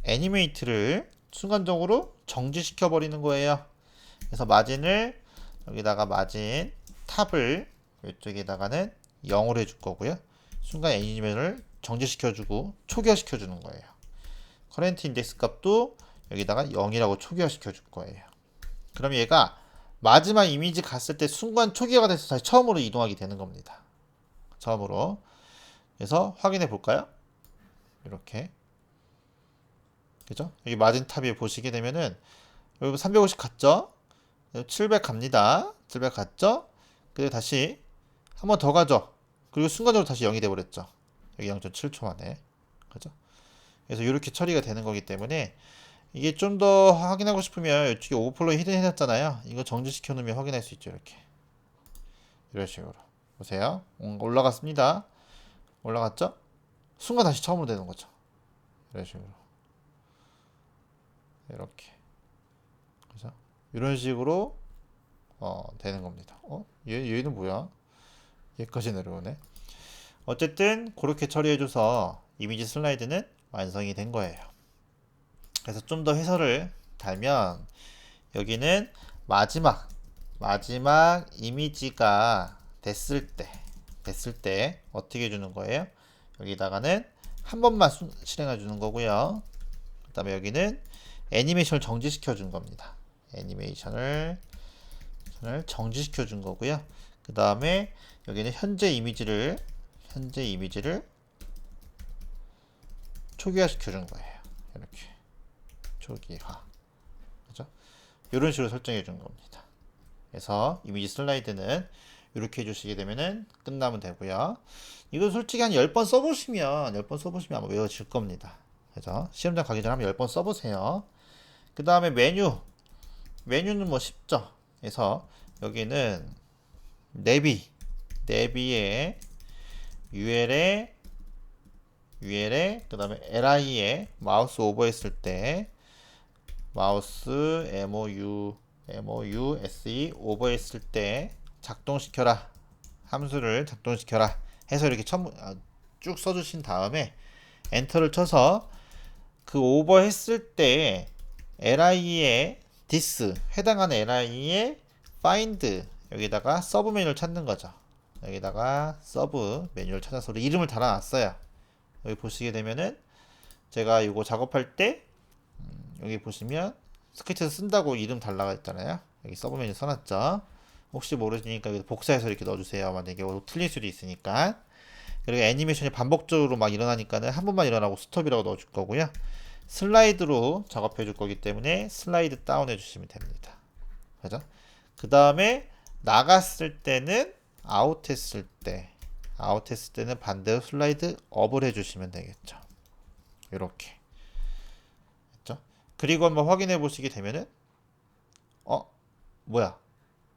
애니메이트를 순간적으로 정지시켜 버리는 거예요. 그래서 마진을 여기다가 마진 탑을 이쪽에다가는 0으로 해줄 거고요. 순간 애니메이션을 정지시켜주고 초기화시켜주는 거예요. 커렌트 인덱스 값도 여기다가 0이라고 초기화시켜 줄 거예요. 그럼 얘가 마지막 이미지 갔을 때 순간 초기화가 돼서 다시 처음으로 이동하게 되는 겁니다. 처음으로. 그래서 확인해 볼까요? 이렇게. 그죠? 여기 마진 탑에 보시게 되면은 여기 350 갔죠? 700 갑니다. 700 갔죠? 그리고 다시 한 번 더 가죠. 그리고 순간적으로 다시 0이 돼버렸죠. 여기 0.7초 만에. 그죠? 그래서 이렇게 처리가 되는 거기 때문에 이게 좀 더 확인하고 싶으면 이쪽에 오버플로우 히든 해놨잖아요. 이거 정지시켜 놓으면 확인할 수 있죠. 이렇게. 이런 식으로. 보세요. 올라갔습니다. 올라갔죠? 순간 다시 처음으로 되는 거죠. 이런 식으로. 이렇게. 그죠? 이런 식으로 되는 겁니다. 얘는 뭐야? 얘까지 내려오네. 어쨌든 그렇게 처리해줘서 이미지 슬라이드는 완성이 된 거예요. 그래서 좀 더 해설을 달면 여기는 마지막 이미지가 됐을 때 어떻게 주는 거예요? 여기다가는 한 번만 실행해 주는 거고요. 그 다음에 여기는 애니메이션을 정지시켜 준 겁니다. 애니메이션을 정지시켜 준 거고요. 그 다음에 여기는 현재 이미지를 초기화시켜 준 거예요. 이렇게 초기화. 그죠? 이런 식으로 설정해 준 겁니다. 그래서 이미지 슬라이드는 이렇게 해주시게 되면은 끝나면 되고요. 이거 솔직히 한 10번 써보시면 아마 외워질 겁니다. 그죠? 시험장 가기 전에 한번 10번 써보세요. 그 다음에 메뉴는 뭐 쉽죠. 그래서 여기는 내비에 UL에 그 다음에 LI에 마우스 오버했을 때 마우스 MOUSE 오버했을 때 작동시켜라 함수를 작동시켜라 해서 이렇게 쭉 써주신 다음에 엔터를 쳐서 그 오버했을 때 LI에 this 해당하는 LI에 find 여기다가 서브 메뉴를 찾는 거죠. 여기다가 서브 메뉴를 찾아서 이름을 달아놨어요. 여기 보시게 되면은 제가 이거 작업할 때 여기 보시면 스크립트에서 쓴다고 이름 달라고 했잖아요. 여기 서브 메뉴 써놨죠. 혹시 모르시니까 여기 복사해서 이렇게 넣어주세요. 만약에 틀릴 수도 있으니까. 그리고 애니메이션이 반복적으로 막 일어나니까는 한 번만 일어나고 스톱이라고 넣어줄 거고요. 슬라이드로 작업해 줄 거기 때문에 슬라이드 다운 해주시면 됩니다. 그죠? 그 다음에 나갔을 때는 아웃했을 때는 반대로 슬라이드 업을 해주시면 되겠죠. 이렇게. 그죠? 그리고 한번 확인해 보시게 되면은 뭐야?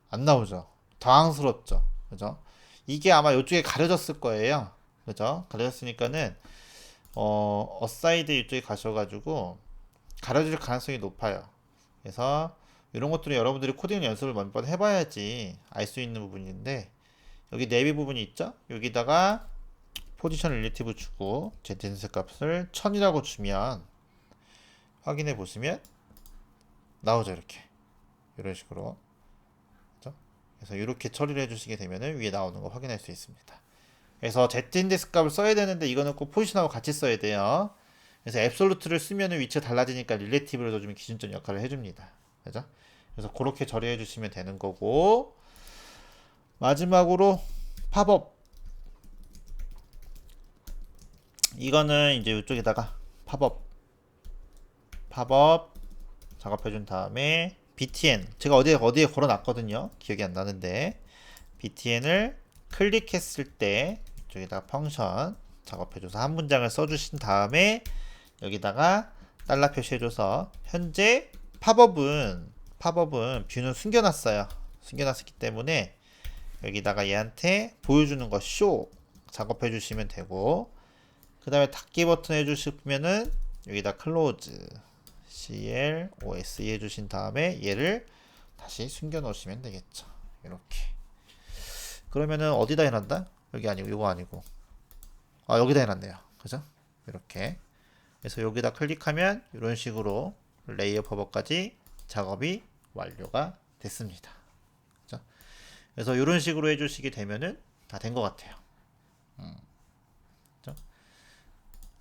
안 나오죠? 당황스럽죠? 그죠? 이게 아마 이쪽에 가려졌을 거예요. 그죠? 가려졌으니까는 어사이드 이쪽에 가셔가지고 가려질 가능성이 높아요. 그래서 이런 것들은 여러분들이 코딩 연습을 몇 번 해봐야지 알 수 있는 부분인데 여기 내비 부분이 있죠? 여기다가 포지션 릴리티브 주고 ZNS 값을 1000이라고 주면 확인해 보시면 나오죠. 이렇게 이런 식으로. 그죠? 그래서 이렇게 처리를 해주시게 되면 위에 나오는 거 확인할 수 있습니다. 그래서 ZNS 값을 써야 되는데 이거는 꼭 포지션하고 같이 써야 돼요. 그래서 앱솔루트를 쓰면 위치가 달라지니까 릴레이티브를 넣어주면 기준점 역할을 해줍니다. 그죠? 그래서 그렇게 처리해 주시면 되는 거고 마지막으로 팝업 이거는 이제 이쪽에다가 팝업 작업해 준 다음에 btn 제가 어디에 걸어 놨거든요. 기억이 안 나는데 btn을 클릭했을 때 이쪽에다가 펑션 작업해 줘서 한 문장을 써 주신 다음에 여기다가 달러 표시해줘서 현재 팝업은 뷰는 숨겨놨어요. 숨겨놨기 때문에 여기다가 얘한테 보여주는 거 쇼 작업해 주시면 되고 그 다음에 닫기 버튼 해주시면은 여기다 클로즈 CLOSE 해주신 다음에 얘를 다시 숨겨 놓으시면 되겠죠. 이렇게 그러면은 어디다 해놨다? 여기 아니고 이거 아니고 여기다 해놨네요. 그죠? 이렇게. 그래서 여기다 클릭하면 이런 식으로 레이어 버버까지 작업이 완료가 됐습니다. 그죠? 그래서 이런 식으로 해주시게 되면은 다 된 것 같아요. 그죠?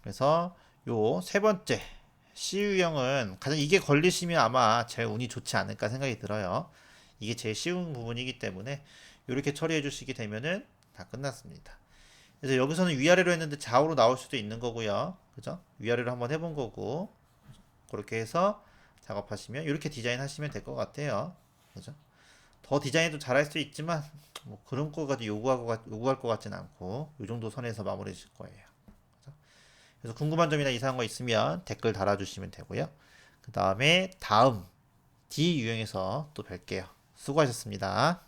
그래서 요 세 번째 CU형은 가장 이게 걸리시면 아마 제일 운이 좋지 않을까 생각이 들어요. 이게 제일 쉬운 부분이기 때문에 이렇게 처리해 주시게 되면은 다 끝났습니다. 그래서 여기서는 위아래로 했는데 좌우로 나올 수도 있는 거고요. 그죠? 위아래로 한번 해본 거고 그렇게 해서 작업하시면 이렇게 디자인 하시면 될 것 같아요. 그죠? 더 디자인도 잘할 수 있지만 뭐 그런 거까지 요구할 것 같진 않고 이 정도 선에서 마무리해 줄 거예요. 그죠? 그래서 궁금한 점이나 이상한 거 있으면 댓글 달아주시면 되고요. 그 다음에 다음 D 유형에서 또 뵐게요. 수고하셨습니다.